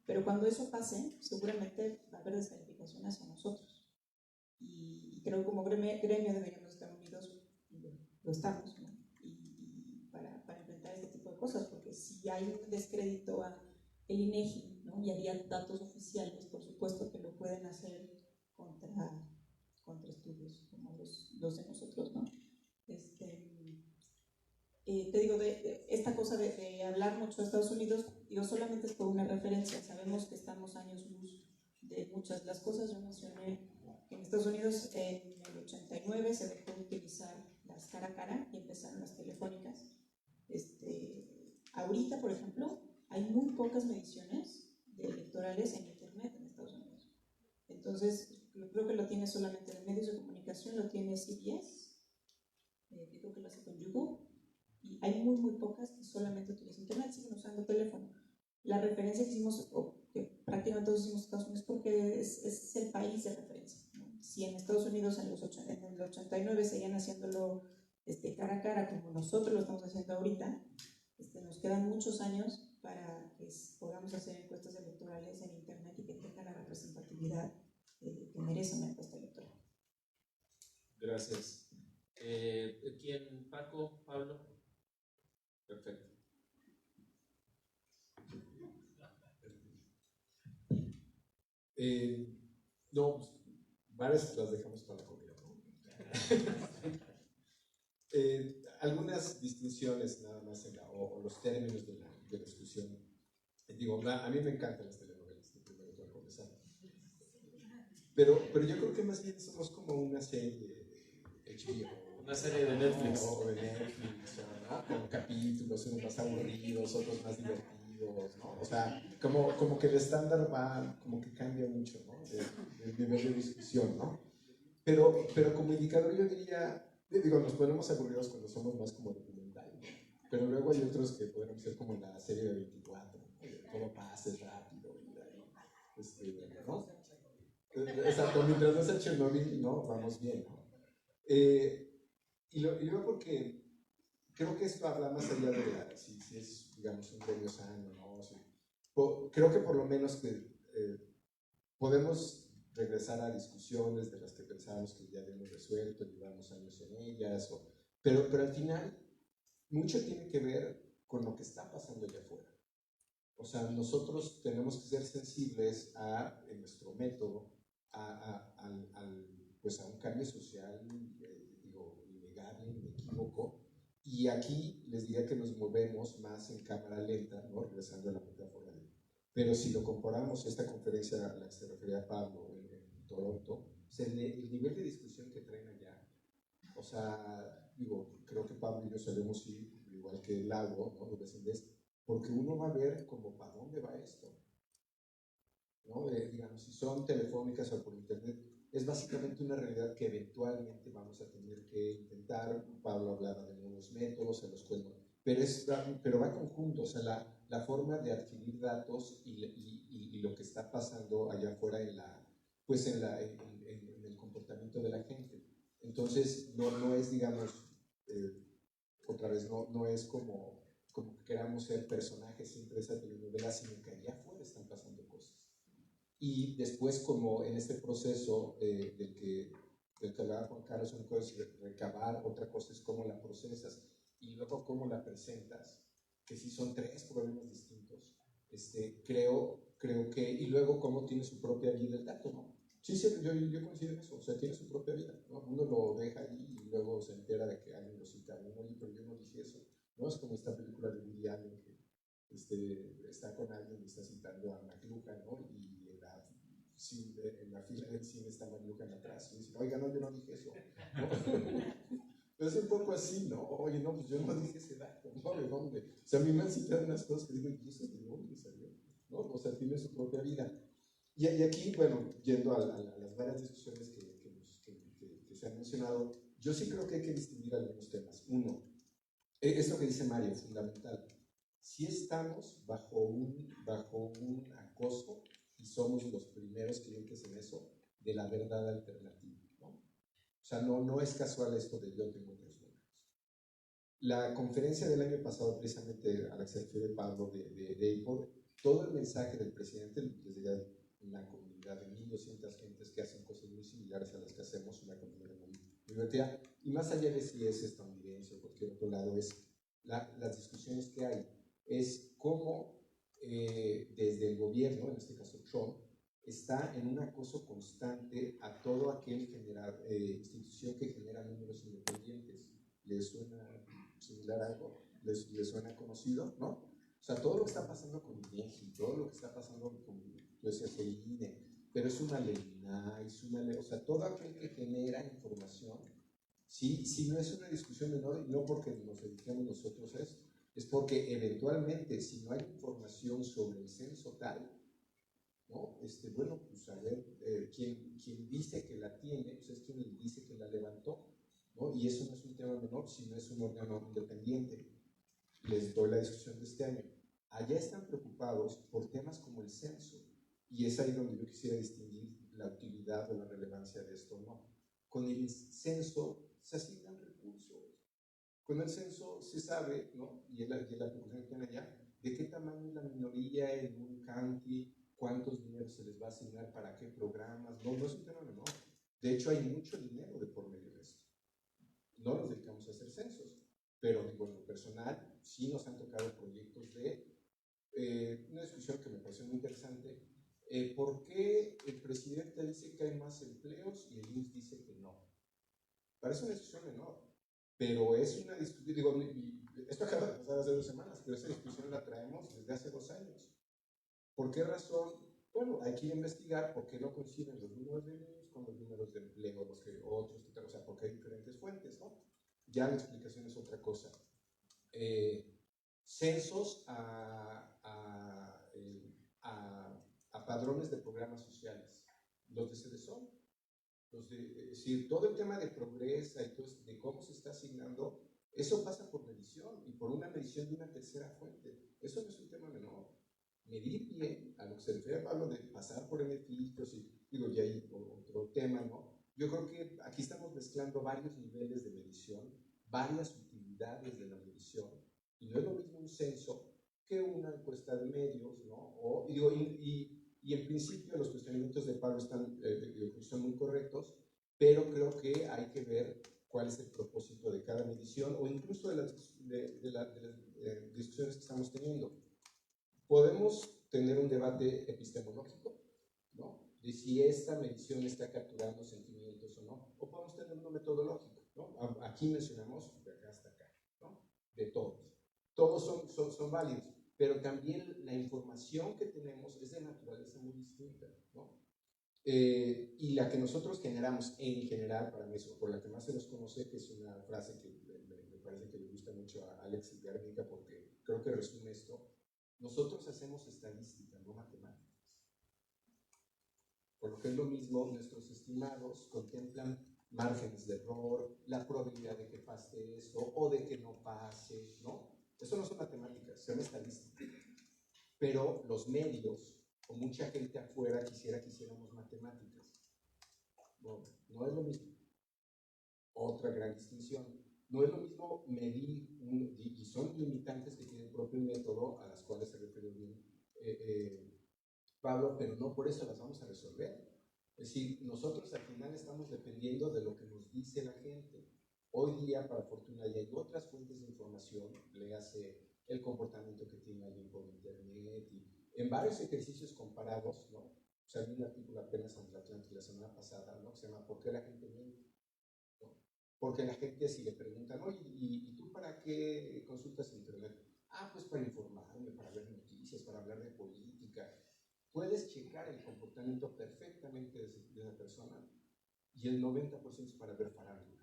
Pero cuando eso pase, seguramente va a haber descalificación hacia nosotros. Y creo que como gremio deberíamos estar unidos, y lo estamos, ¿no?, y para enfrentar este tipo de cosas, porque si hay un descrédito a el INEGI, ¿no?, y había datos oficiales, por supuesto que lo pueden hacer contra estudios como los de nosotros, ¿no? Te digo, de esta cosa de hablar mucho de Estados Unidos, digo, solamente es por una referencia. Sabemos que estamos años luz de muchas de las cosas. Yo mencioné que en Estados Unidos en el 89 se dejó de utilizar las cara a cara y empezaron las telefónicas. Ahorita, por ejemplo, hay muy pocas mediciones de electorales en Internet en Estados Unidos. Entonces, creo que lo tiene solamente en medios de comunicación, lo tiene CBS, que creo que lo hace con YouTube, y hay muy pocas que solamente utilizan Internet, siguen usando teléfono. La referencia que hicimos, o que prácticamente todos hicimos Estados Unidos, porque es el país de referencia, ¿no? Si en Estados Unidos en el 89 seguían haciéndolo cara a cara como nosotros lo estamos haciendo ahorita, nos quedan muchos años para que podamos hacer encuestas electorales en Internet y que tengan la representatividad que merece una encuesta electoral. Gracias. ¿Quién? ¿Paco? ¿Pablo? Perfecto. No, varias las dejamos para la comida, ¿no? Algunas distinciones nada más o los términos de la discusión. Digo, a mí me encantan las telenovelas, primero tengo que confesar. Pero yo creo que más bien somos como una serie de HBO. Una serie de Netflix. O de Netflix, ¿no? Con capítulos, unos más aburridos, otros más divertidos, ¿no? O sea, como que el estándar va, como que cambia mucho, ¿no? Del nivel de discusión, ¿no? Pero como indicador yo diría, digo, nos ponemos aburridos cuando somos más como documental, ¿no? Pero luego hay otros que podrían ser como la serie de 24, ¿no? Todo pasa, es rápido, y ahí, ¿no? Exacto, mientras no sea Chernobyl, ¿no? Vamos bien, ¿no? Y luego porque creo que esto habla más allá de si es, digamos, un gremio sano, ¿no? Creo que por lo menos que podemos regresar a discusiones de las que pensábamos que ya hemos resuelto, llevamos años en ellas, pero al final mucho tiene que ver con lo que está pasando allá afuera. O sea, nosotros tenemos que ser sensibles en nuestro método, pues a un cambio social, digo, innegable, inequívoco. Y aquí les diría que nos movemos más en cámara lenta, ¿no? Regresando a la metáfora. Pero si lo comparamos esta conferencia a la que se refería Pablo en Toronto, pues el nivel de discusión que traen allá, o sea, digo, creo que Pablo y yo solemos ir, igual que el lago, ¿no? De vez en vez, porque uno va a ver como para dónde va esto, ¿no? Digamos, si son telefónicas o por internet, es básicamente una realidad que eventualmente vamos a tener que intentar. Pablo hablaba de nuevos métodos, en los cuales, pero va conjunto, o sea, la forma de adquirir datos y lo que está pasando allá afuera pues en el comportamiento de la gente. Entonces, no es, digamos, otra vez, no es como que queramos ser personajes siempre de esa telenovela, sino que allá afuera están pasando cosas. Y después, como en este proceso del que hablaba Juan Carlos, una cosa es recabar, otra cosa es cómo la procesas y luego cómo la presentas, que sí son tres problemas distintos. Creo que, y luego cómo tiene su propia vida el dato, ¿no? Sí, yo coincido en eso, o sea, tiene su propia vida, ¿no? Uno lo deja ahí y luego se entera de que alguien lo cita, ¿no? Oye, pero yo no dije eso, ¿no? Es como esta película de Woody Allen que está con alguien y está citando a McLuhan, ¿no? Y en la fila del cine está McLuhan atrás y dice, oiga, no, yo no dije eso, ¿no? Pero es un poco así, ¿no? Oye, no, pues yo no dije ese dato, ¿no? ¿De dónde? O sea, a mí me han citado unas cosas que digo, ¿y eso de dónde salió? ¿No? O sea, tiene su propia vida. Y aquí, bueno, yendo a las varias discusiones que se han mencionado, yo sí creo que hay que distinguir algunos temas. Uno, esto que dice Mario, fundamental. Si estamos bajo un acoso y somos los primeros clientes en eso, de la verdad alternativa, ¿no? O sea, no es casual esto de yo tengo tres números. La conferencia del año pasado, precisamente a la que se refiere Pablo de IPOD, todo el mensaje del presidente, les diría, una comunidad de 1,200 gentes que hacen cosas muy similares a las que hacemos, una comunidad muy divertida, y más allá de si es estadounidense o cualquier otro lado, es las discusiones que hay, es cómo desde el gobierno, en este caso Trump, está en un acoso constante a todo aquel institución que genera números independientes. ¿Les suena similar algo? ¿Les suena conocido? ¿No? O sea, todo lo que está pasando con INEGI, todo lo que está pasando con, tú decías, el INE, pero es una ley, o sea, todo aquel que genera información, sí no es una discusión menor, y no porque nos dediquemos nosotros a eso, es porque eventualmente, si no hay información sobre el censo tal, ¿no? Bueno, pues a ver, quien dice que la tiene, pues es quien dice que la levantó, ¿no? Y eso no es un tema menor, sino es un órgano independiente. Les doy la discusión de este año. Allá están preocupados por temas como el censo, y es ahí donde yo quisiera distinguir la utilidad o la relevancia de esto, ¿no? Con el censo se asignan recursos. Con el censo se sabe, ¿no? Y en la preocupación que tiene allá, de qué tamaño es la minoría en un county, cuántos dineros se les va a asignar para qué programas. No es un tema menor. De hecho, hay mucho dinero de por medio de esto. No nos dedicamos a hacer censos, pero digo, en lo personal, sí nos han tocado proyectos de una discusión que me pareció muy interesante. ¿Por qué el presidente dice que hay más empleos y el IMSS dice que no? Parece una discusión menor, pero es una discusión, digo, esto acaba de pasar hace 2 semanas, pero esa discusión la traemos desde hace 2 años. ¿Por qué razón Bueno, hay que investigar por qué no coinciden los números de niños con los números de empleo, los que otros, o sea, porque hay diferentes fuentes, ¿no? Ya la explicación es otra cosa. Censos a padrones de programas sociales, los de CEDESON, es decir, todo el tema de progresa y todo de cómo se está asignando, eso pasa por medición y por una medición de una tercera fuente. Eso no es un tema menor. Medir bien, a lo que se refiere a Pablo, de pasar por beneficios, y digo, ya hay otro tema, ¿no? Yo creo que aquí estamos mezclando varios niveles de medición, varias utilidades de la medición, y no es lo mismo un censo que una encuesta de medios, ¿no? Y en principio los cuestionamientos de Pablo son muy correctos, pero creo que hay que ver cuál es el propósito de cada medición, o incluso de las discusiones que estamos teniendo. Podemos tener un debate epistemológico, ¿no? De si esta medición está capturando sentimientos o no, o podemos tener uno metodológico, ¿no? Aquí mencionamos de acá hasta acá, ¿no? De todos. Todos son válidos, pero también la información que tenemos es de naturaleza muy distinta, ¿no? Y la que nosotros generamos en general, para mí, por la que más se nos conoce, que es una frase que me parece que le gusta mucho a Alex Garnica, porque creo que resume esto. Nosotros hacemos estadística, no matemáticas. Por lo que es lo mismo, nuestros estimados contemplan márgenes de error, la probabilidad de que pase esto o de que no pase, ¿no? Eso no son matemáticas, son estadísticas. Pero los medios, o mucha gente afuera quisiera que hiciéramos matemáticas. No, no es lo mismo. Otra gran distinción. No es lo mismo medir, y son limitantes que tiene el propio método, a las cuales se refirió bien Pablo, pero no por eso las vamos a resolver. Es decir, nosotros al final estamos dependiendo de lo que nos dice la gente. Hoy día, para fortuna, ya hay otras fuentes de información, léase el comportamiento que tiene alguien por internet, y en varios ejercicios comparados, ¿no? O sea, vi un artículo apenas en el Atlantic la semana pasada, ¿no? Que se llama ¿Por qué la gente miente? ¿No? Porque la gente, si le preguntan, oye, ¿y tú para qué consultas internet? Ah, pues para informarme, para ver noticias, para hablar de política. Puedes checar el comportamiento perfectamente de la persona y el 90% es para ver farándula,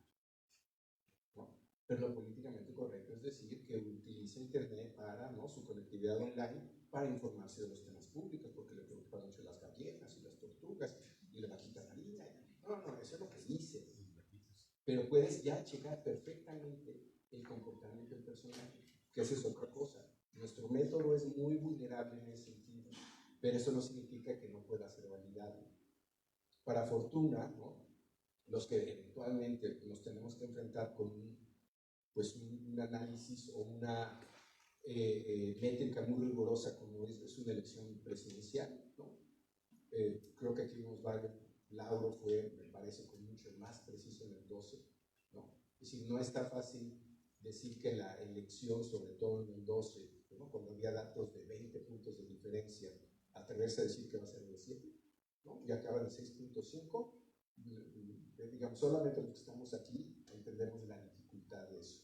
¿no? Pero lo políticamente correcto es decir que utiliza internet para, ¿no?, su conectividad online para informarse de los temas públicos, porque le preocupan mucho las gallinas y las tortugas y la vaquita marina. No, eso es lo que dice. Pero puedes ya checar perfectamente el comportamiento del personaje, que esa es otra cosa. Nuestro método es muy vulnerable en ese sentido, pero eso no significa que no pueda ser validado. Para fortuna, ¿no?, los que eventualmente nos tenemos que enfrentar con un análisis o una métrica muy rigurosa como es una elección presidencial, ¿no? Creo que aquí vimos varios. Lauro fue, me parece, con mucho más preciso en el 12, ¿no? Es decir, no está fácil decir que la elección, sobre todo en el 12, ¿no?, cuando había datos de 20 puntos de diferencia, atreverse a decir que va a ser de 7, ¿no? Y acaba de 6.5, digamos, solamente los que estamos aquí entendemos la dificultad de eso.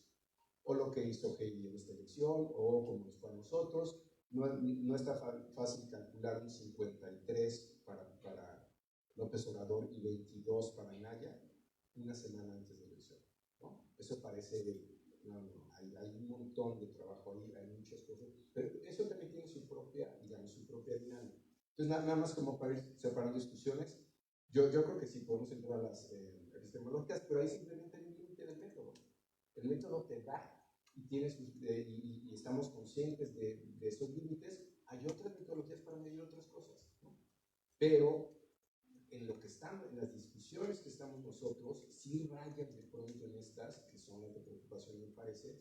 O lo que hizo Heidi en esta elección, o como nos fue a nosotros. No está fácil calcular un 53 para López Obrador y 22 para Anaya una semana antes de la elección, ¿no? Eso parece, hay un montón de trabajo ahí, hay muchas cosas, pero eso también tiene su propia dinámica. Entonces, nada más como para ir separando discusiones, yo creo que sí podemos entrar a las epistemológicas, pero ahí simplemente hay un límite del método. El método te da y estamos conscientes de esos límites. Hay otras metodologías para medir otras cosas, ¿no? Pero en lo que estamos, en las discusiones que estamos nosotros, sí rayan de pronto en estas, que son las de preocupación, me parece,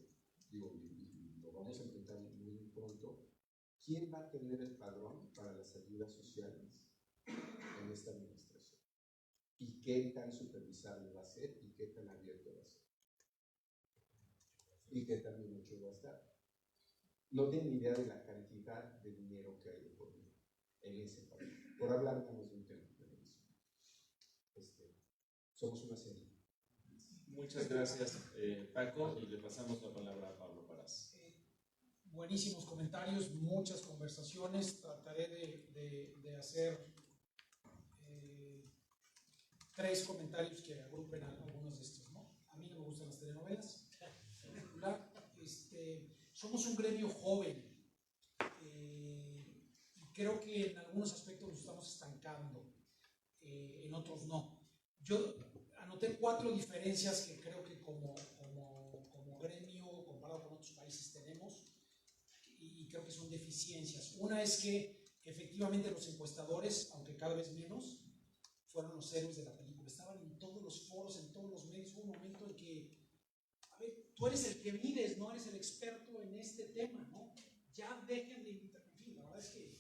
digo, y lo vamos a enfrentar muy pronto. ¿Quién va a tener el padrón para las ayudas sociales en esta administración? ¿Y qué tan supervisable va a ser? ¿Y qué tan abierto va a ser? ¿Y qué tan bien hecho va a estar? No tienen idea de la cantidad de dinero que hay de por medio en ese país. Por hablar de un tema. Somos una serie. Muchas gracias, Paco, y le pasamos la palabra a Pablo Parás. buenísimos comentarios, muchas conversaciones. Trataré de hacer 3 comentarios que agrupen algunos de estos, ¿no? A mí no me gustan las telenovelas. Somos un gremio joven y creo que en algunos aspectos nos estamos estancando, en otros no. Yo anoté 4 diferencias que creo que como gremio, comparado con otros países, tenemos, y creo que son deficiencias. Una es que efectivamente los encuestadores, aunque cada vez menos, fueron los héroes de la película. Estaban en todos los foros, en todos los medios. Hubo un momento en que, a ver, tú eres el que vives, no eres el experto en este tema, ¿no? Ya dejen de interrumpir. La verdad es que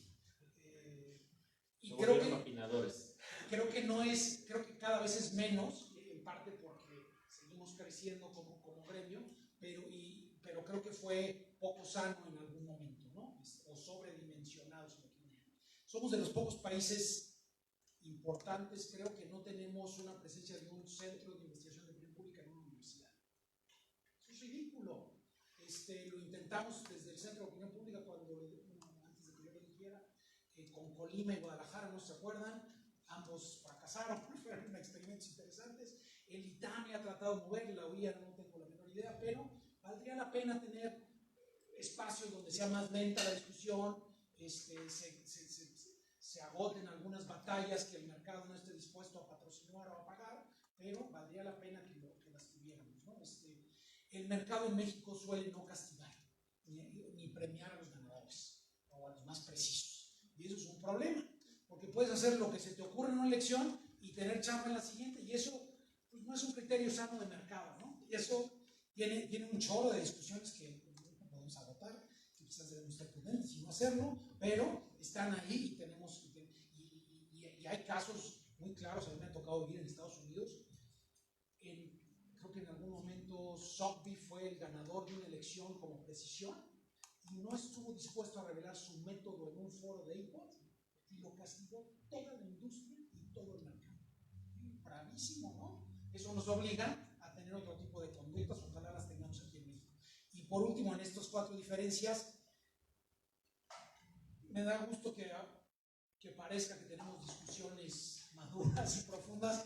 y creo que no es, creo que cada vez es menos, en parte porque seguimos creciendo como gremio, pero creo que fue poco sano en algún momento, ¿no? O sobredimensionado, si lo quieren llamar. Somos de los pocos países importantes, creo que no tenemos una presencia de un centro de investigación de opinión pública en una universidad. Eso es ridículo. Lo intentamos desde el Centro de Opinión Pública antes de que yo lo dijera, con Colima y Guadalajara, ¿no se acuerdan? Ambos fracasaron, fueron experimentos interesantes. El ITAME ha tratado de mover, la UIA no tengo la menor idea, pero valdría la pena tener espacios donde sea más lenta la discusión, se agoten algunas batallas que el mercado no esté dispuesto a patrocinar o a pagar, pero valdría la pena que las tuviéramos, ¿no? El mercado en México suele no castigar, ni premiar a los ganadores, o a los más precisos. Y eso es un problema, porque puedes hacer lo que se te ocurre en una elección y tener chamba en la siguiente, y eso pues, no es un criterio sano de mercado, ¿no? Y eso tiene un chorro de discusiones que no podemos agotar, que quizás debemos ser prudentes y no hacerlo, pero están ahí y hay casos muy claros. A mí me ha tocado vivir en Estados Unidos. Creo que en algún momento Sotheby fue el ganador de una elección como precisión y no estuvo dispuesto a revelar su método en un foro de IPOD y lo castigó toda la industria y todo el mercado. Bravísimo, ¿no? Eso nos obliga a tener otro tipo de conductas, ojalá las tengamos aquí en México. Y por último, en estas 4 diferencias, me da gusto que parezca que tenemos discusiones maduras y profundas.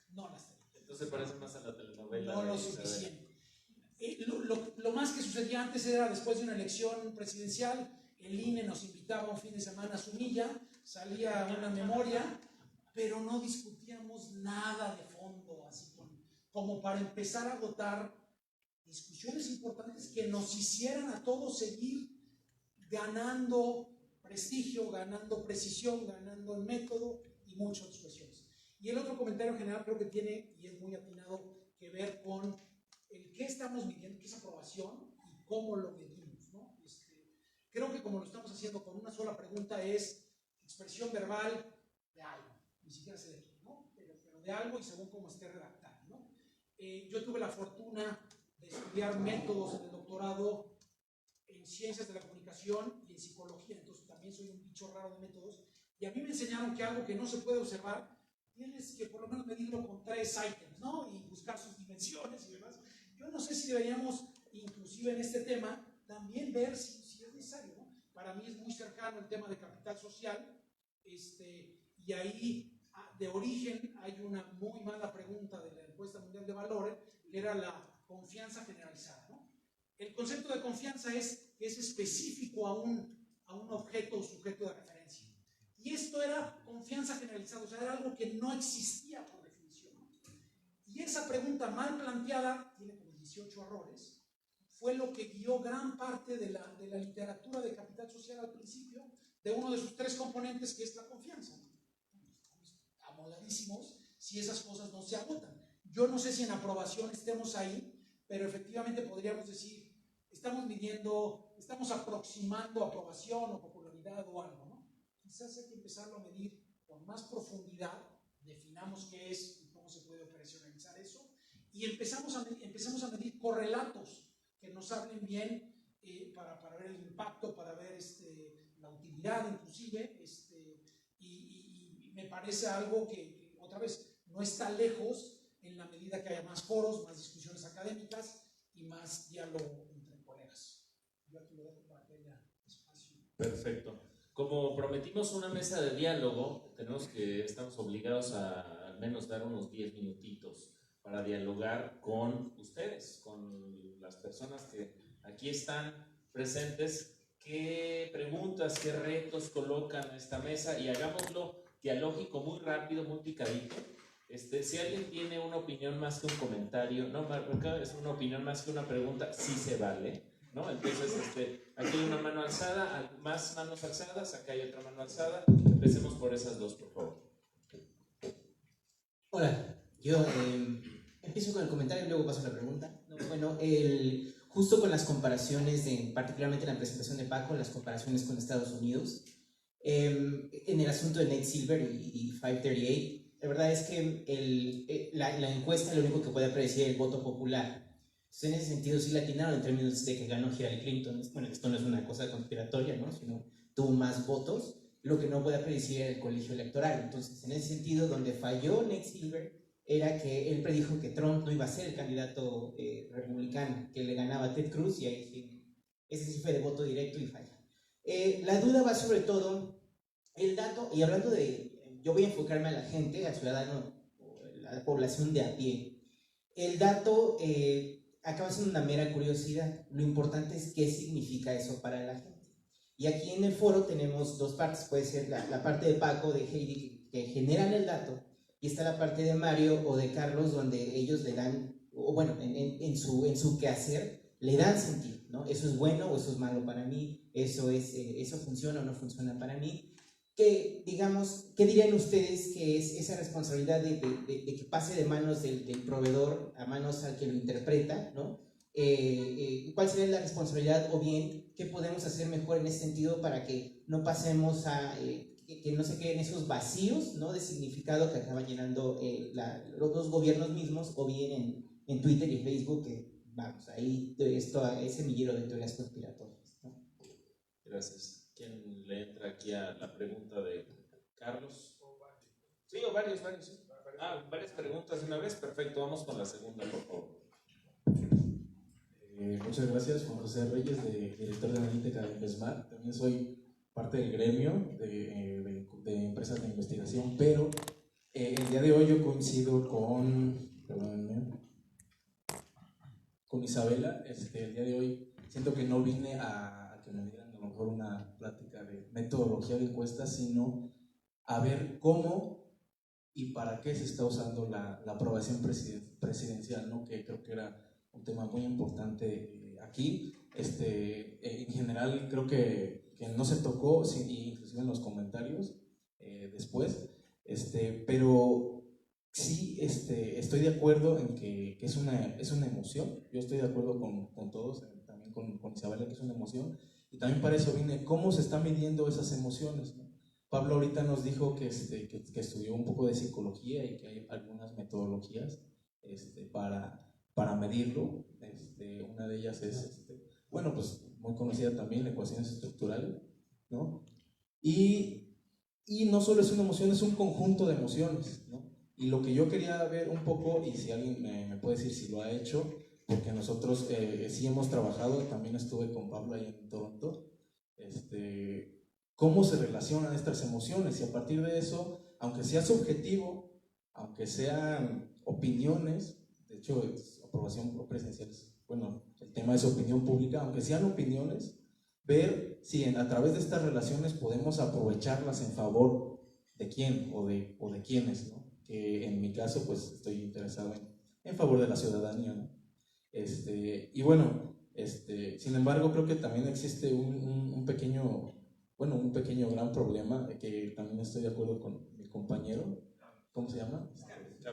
No las tenemos. Entonces parece más a la telenovela. No lo suficiente. Lo más que sucedía antes era, después de una elección presidencial, el INE nos invitaba un fin de semana a su milla, salía una memoria, pero no discutíamos nada de fondo, así como para empezar a agotar discusiones importantes que nos hicieran a todos seguir ganando prestigio, ganando precisión, ganando en método y muchas otras cuestiones. Y el otro comentario general creo que tiene, y es muy atinado, que ver con el qué estamos midiendo, qué es aprobación y cómo lo medimos, ¿no? Creo que como lo estamos haciendo con una sola pregunta es expresión verbal de algo, ni siquiera sé de qué, ¿no? Pero de algo y según cómo esté redactado, ¿no? Yo tuve la fortuna de estudiar métodos en el doctorado en ciencias de la comunicación y en psicología, entonces también soy un bicho raro de métodos, y a mí me enseñaron que algo que no se puede observar, tienes que por lo menos medirlo con 3 ítems, ¿no? Y buscar sus dimensiones y demás. Yo no sé si deberíamos, inclusive en este tema, también ver si es necesario, ¿no? Para mí es muy cercano el tema de capital social, y ahí, de origen, hay una muy mala pregunta de la encuesta mundial de valores, que era la confianza generalizada, ¿no? El concepto de confianza es específico a un objeto o sujeto de referencia. Y esto era confianza generalizada, o sea, era algo que no existía por definición. Y esa pregunta mal planteada, tiene como 18 errores, fue lo que guió gran parte de la literatura de capital social al principio, de uno de sus 3 componentes, que es la confianza. Estamos amoladísimos si esas cosas no se agotan. Yo no sé si en aprobación estemos ahí, pero efectivamente podríamos decir, estamos aproximando aprobación o popularidad o algo, ¿no? Quizás hay que empezarlo a medir con más profundidad, definamos qué es y cómo se puede operacionalizar eso, y empezamos a medir correlatos que nos hablen bien para ver el impacto, para ver la utilidad inclusive, y me parece algo que, otra vez, no está lejos en la medida que haya más foros, más discusiones académicas y más diálogo entre colegas. Yo aquí lo dejo para que Perfecto. Como prometimos una mesa de diálogo, estamos obligados a al menos dar unos 10 minutitos para dialogar con ustedes, con las personas que aquí están presentes. ¿Qué preguntas, qué retos colocan a esta mesa? Y hagámoslo dialógico, muy rápido, muy picadito. Si alguien tiene una opinión más que un comentario, no, es una opinión más que una pregunta, sí se vale, ¿no? Entonces, aquí hay una mano alzada, más manos alzadas, acá hay otra mano alzada. Empecemos por esas dos, por favor. Hola, yo empiezo con el comentario y luego paso a la pregunta. Bueno, justo con las comparaciones, particularmente en la presentación de Paco, las comparaciones con Estados Unidos, en el asunto de Nate Silver y 538, la verdad es que la encuesta lo único que puede predecir es el voto popular. Entonces, en ese sentido sí latinaron en términos de que ganó Hillary Clinton. Bueno, esto no es una cosa conspiratoria, ¿no? Sino tuvo más votos. Lo que no puede predecir era el colegio electoral. Entonces, en ese sentido, donde falló Nate Silver era que él predijo que Trump no iba a ser el candidato republicano, que le ganaba a Ted Cruz, y ahí sí, ese sí fue de voto directo y falla. La duda va sobre todo el dato, y hablando yo voy a enfocarme a la gente, al ciudadano, a la población de a pie. El dato acaba siendo una mera curiosidad. Lo importante es qué significa eso para la gente. Y aquí en el foro tenemos dos partes. Puede ser la parte de Paco, de Heidi, que generan el dato, y está la parte de Mario o de Carlos, donde ellos le dan, o bueno, en su quehacer, le dan sentido, ¿no? Eso es bueno o eso es malo para mí, eso funciona o no funciona para mí. Que, digamos, ¿qué dirían ustedes que es esa responsabilidad de que pase de manos del proveedor a manos al que lo interpreta, ¿no? ¿Cuál sería la responsabilidad, o bien qué podemos hacer mejor en ese sentido para que no pasemos a que no se queden esos vacíos, ¿no?, de significado que acaban llenando los dos gobiernos mismos, o bien en Twitter y Facebook, que vamos, ahí esto es semillero de teorías conspiratorias, ¿no? Gracias. ¿Quién le entra aquí a la pregunta de Carlos? Sí, o varios. Sí. Varias preguntas de una vez. Perfecto, vamos con la segunda, por favor. Muchas gracias, Juan José Reyes, director de analítica de Invesmar. También soy parte del gremio de empresas de investigación, pero el día de hoy yo coincido con Isabela. El día de hoy siento que no vine a que me dieran a lo mejor una plática de metodología de encuestas, sino a ver cómo y para qué se está usando la aprobación presidencial, ¿no? Que creo que era un tema muy importante aquí. En general creo que no se tocó, inclusive en los comentarios después, pero sí estoy de acuerdo en que es una emoción. Yo estoy de acuerdo con todos, también con Isabela, que es una emoción, y también para eso vine, cómo se están midiendo esas emociones, ¿no? Pablo ahorita nos dijo que estudió un poco de psicología y que hay algunas metodologías para medirlo. Una de ellas es, bueno, pues muy conocida también, la ecuación estructural, ¿no? Y no solo es una emoción, es un conjunto de emociones, ¿no? Y lo que yo quería ver un poco, y si alguien me puede decir si lo ha hecho, porque nosotros sí hemos trabajado, también estuve con Pablo ahí en Toronto, cómo se relacionan estas emociones, y a partir de eso, aunque sea subjetivo, aunque sean opiniones, de hecho, aprobación presidencial, bueno, el tema es opinión pública, aunque sean opiniones, ver si a través de estas relaciones podemos aprovecharlas en favor de quién o de quiénes, ¿no? Que en mi caso, pues estoy interesado en favor de la ciudadanía, ¿no? Y bueno, sin embargo, creo que también existe un pequeño gran problema, que también estoy de acuerdo con mi compañero, ¿cómo se llama?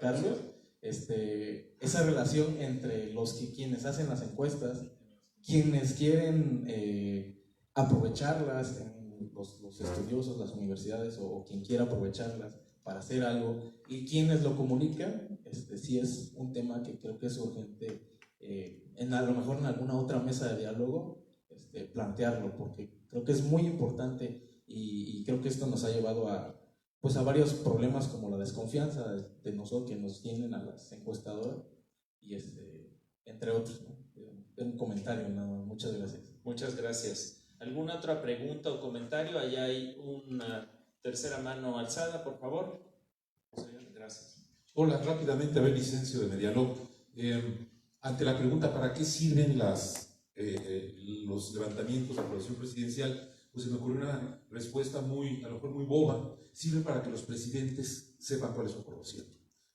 Carlos. Esa relación entre quienes hacen las encuestas, quienes quieren aprovecharlas, los estudiosos, las universidades o quien quiera aprovecharlas para hacer algo, y quienes lo comunican, sí es un tema que creo que es urgente, a lo mejor en alguna otra mesa de diálogo, plantearlo, porque creo que es muy importante, y creo que esto nos ha llevado a varios problemas, como la desconfianza de nosotros que nos tienen a las encuestadoras, y entre otros, ¿no? Un comentario, ¿no? Muchas gracias. Muchas gracias. ¿Alguna otra pregunta o comentario? Allá hay una tercera mano alzada, por favor. Gracias. Hola, rápidamente, Abel Vicencio de Medialog. Ante la pregunta ¿para qué sirven los levantamientos de aprobación presidencial? Pues se me ocurrió una respuesta a lo mejor muy boba. Sirven para que los presidentes sepan cuál es su aprobación.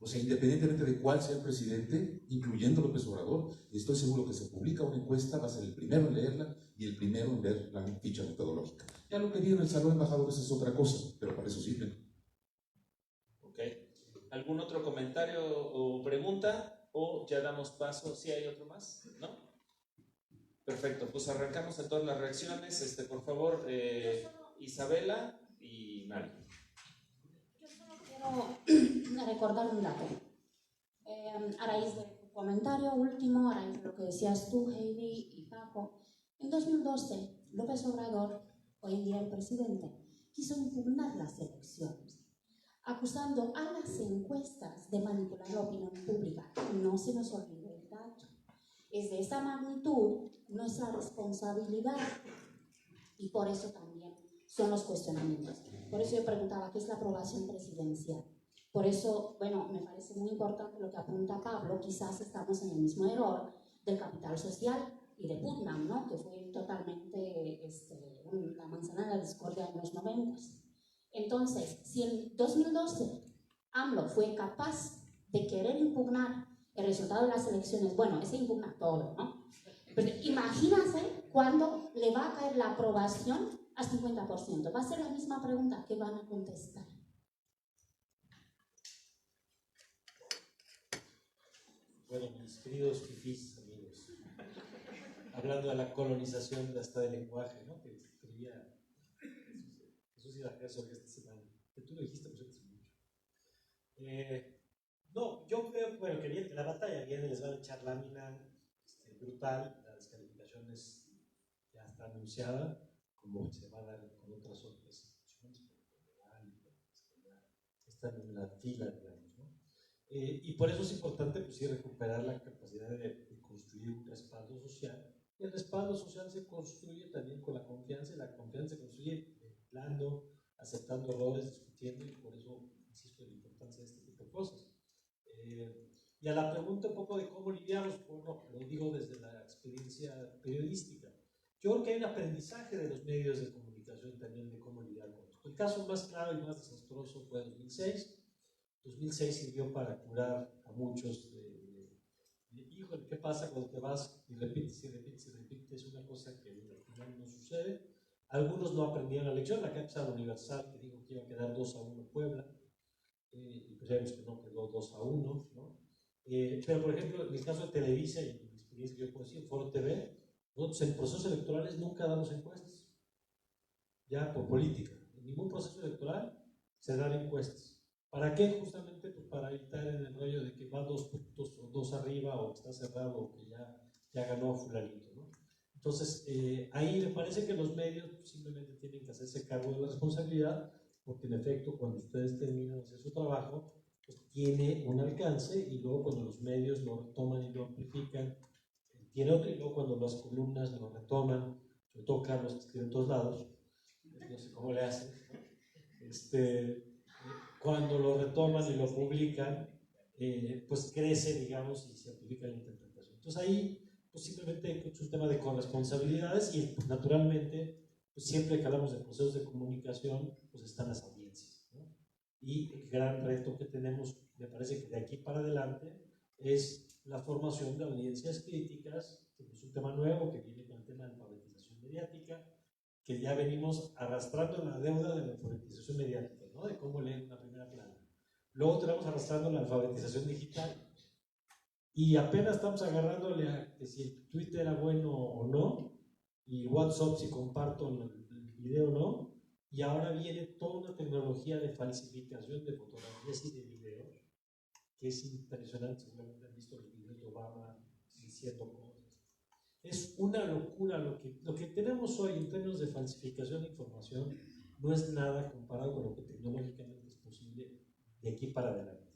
O sea, independientemente de cuál sea el presidente, incluyendo López Obrador, estoy seguro que se publica una encuesta, va a ser el primero en leerla y el primero en ver la ficha metodológica. Ya lo que diga en el salón de embajadores es otra cosa, pero para eso sirven. Ok. ¿Algún otro comentario o pregunta? ¿O ya damos paso? ¿Sí hay otro más? ¿No? Perfecto, pues arrancamos a todas las reacciones. Por favor, Isabela y Mari. Quiero recordar un dato. A raíz del comentario último, a raíz de lo que decías tú, Heidi y Paco, en 2012, López Obrador, hoy en día el presidente, quiso impugnar las elecciones, acusando a las encuestas de manipular la opinión pública. No se nos olvide el dato. Es de esta magnitud nuestra responsabilidad y por eso también son los cuestionamientos. Por eso yo preguntaba, ¿qué es la aprobación presidencial? Por eso, bueno, me parece muy importante lo que apunta Pablo, quizás estamos en el mismo error del capital social y de Putnam, ¿no? Que fue totalmente la manzana de la discordia en los 90. Entonces, si en 2012 AMLO fue capaz de querer impugnar el resultado de las elecciones, bueno, ese impugna todo, ¿no? Pero imagínense cuando le va a caer la aprobación al 50%. Va a ser la misma pregunta que van a contestar. Bueno, mis queridos fifís amigos, hablando de la colonización hasta del lenguaje, ¿no? Que escribía Jesús Ibajer sobre esta semana, que tú lo dijiste, pues hace mucho. No, yo creo que, bueno, que la batalla viene, les van a echar lámina brutal, la descalificación ya está anunciada, como se va a dar con otras instituciones, están en la fila, digamos, ¿no? Y por eso es importante, pues sí, recuperar la capacidad de construir un respaldo social. Y el respaldo social se construye también con la confianza, y la confianza se construye hablando, aceptando errores, discutiendo, y por eso insisto en la importancia de este tipo de cosas. Y a la pregunta un poco de cómo lidiamos, bueno, lo digo desde la experiencia periodística. Yo creo que hay un aprendizaje de los medios de comunicación también de cómo lidiar con esto. El caso más claro y más desastroso fue 2006. 2006 sirvió para curar a muchos híjole, ¿qué pasa cuando te vas y repites y repites y repites? Es una cosa que al final no sucede. Algunos no aprendieron la lección. La Capsa Universal, que dijo que iba a quedar 2-1 Puebla, y pues ya vemos que no quedó 2-1, ¿no? Pero por ejemplo, en el caso de Televisa y mi experiencia que yo puedo decir, Foro TV, nosotros en procesos electorales nunca damos encuestas, ya por política. En ningún proceso electoral se dan encuestas. ¿Para qué? Justamente pues para evitar en el rollo de que va 2 puntos o 2 arriba, o que está cerrado, o que ya ganó fulanito, ¿no? Entonces, ahí me parece que los medios simplemente tienen que hacerse cargo de la responsabilidad, porque en efecto, cuando ustedes terminan de hacer su trabajo, pues tiene un alcance, y luego cuando los medios lo retoman y lo amplifican, tiene otro, y luego cuando las columnas lo retoman, sobre todo Carlos, que escribe en todos lados, no sé cómo le hacen, ¿no? Cuando lo retoman y lo publican, pues crece, digamos, y se amplifica la interpretación. Entonces ahí, pues simplemente es un tema de corresponsabilidades, y pues, naturalmente, pues siempre que hablamos de procesos de comunicación, pues están las audiencias, ¿no? Y el gran reto que tenemos, me parece que de aquí para adelante, es la formación de audiencias críticas, que es un tema nuevo que viene con el tema de alfabetización mediática, que ya venimos arrastrando la deuda de la alfabetización mediática, ¿no? De cómo leer una primera plana. Luego tenemos arrastrando la alfabetización digital, y apenas estamos agarrándole a que si el Twitter era bueno o no, y WhatsApp si comparto el video o no, y ahora viene toda una tecnología de falsificación de fotografías y de videos, que es impresionante. Seguramente han visto los videos de Obama diciendo cosas. Es una locura lo que tenemos hoy en términos de falsificación de información. No es nada comparado con lo que tecnológicamente es posible de aquí para adelante.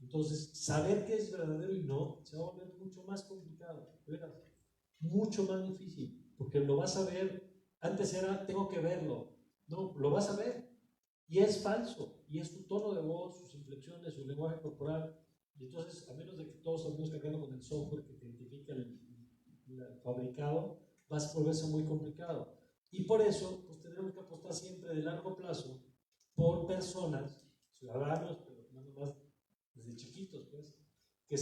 Entonces, saber qué es verdadero y no se va a volver mucho más complicado, ¿verdad? Mucho más difícil, porque lo vas a ver Antes era, tengo que verlo. No, lo vas a ver. Y es falso. Y es su tono de voz, sus inflexiones, su lenguaje corporal. Y entonces, a menos de que todos estemos cargando con el software que te identifica el fabricado, va a volverse muy complicado. Y por eso, pues tendremos que apostar siempre de largo plazo por personas, ciudadanos, pero no nomás desde chiquitos, pues, que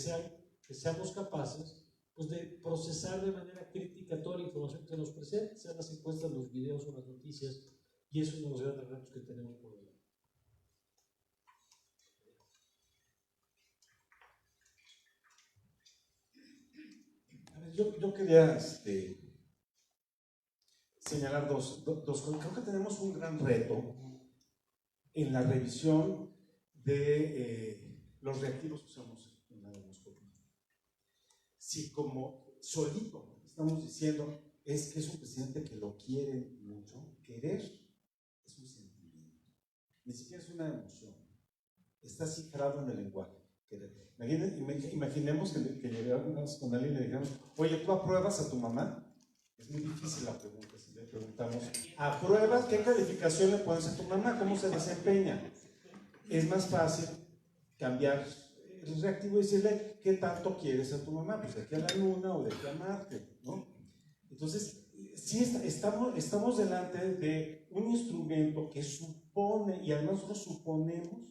seamos capaces pues, de procesar de manera crítica toda la información que se nos presenta, sean las encuestas, los videos o las noticias, y eso es uno de los grandes retos que tenemos por delante. Yo quería señalar dos cosas. Creo que tenemos un gran reto en la revisión de los reactivos que usamos en la demoscopia. Si como solito estamos diciendo es que es un presidente que lo quiere mucho, querer es un sentimiento, ni siquiera es una emoción, está cifrado en el lenguaje. Imaginemos que llegáramos con alguien y le dijéramos, oye, ¿tú apruebas a tu mamá? Es muy difícil la pregunta. Si le preguntamos, ¿apruebas? ¿Qué calificación le pones a tu mamá? ¿Cómo se desempeña? Es más fácil cambiar el reactivo y decirle, ¿qué tanto quieres a tu mamá? Pues de aquí a la luna o de aquí a Marte, ¿no? Entonces, sí estamos delante de un instrumento que supone, y además nosotros suponemos,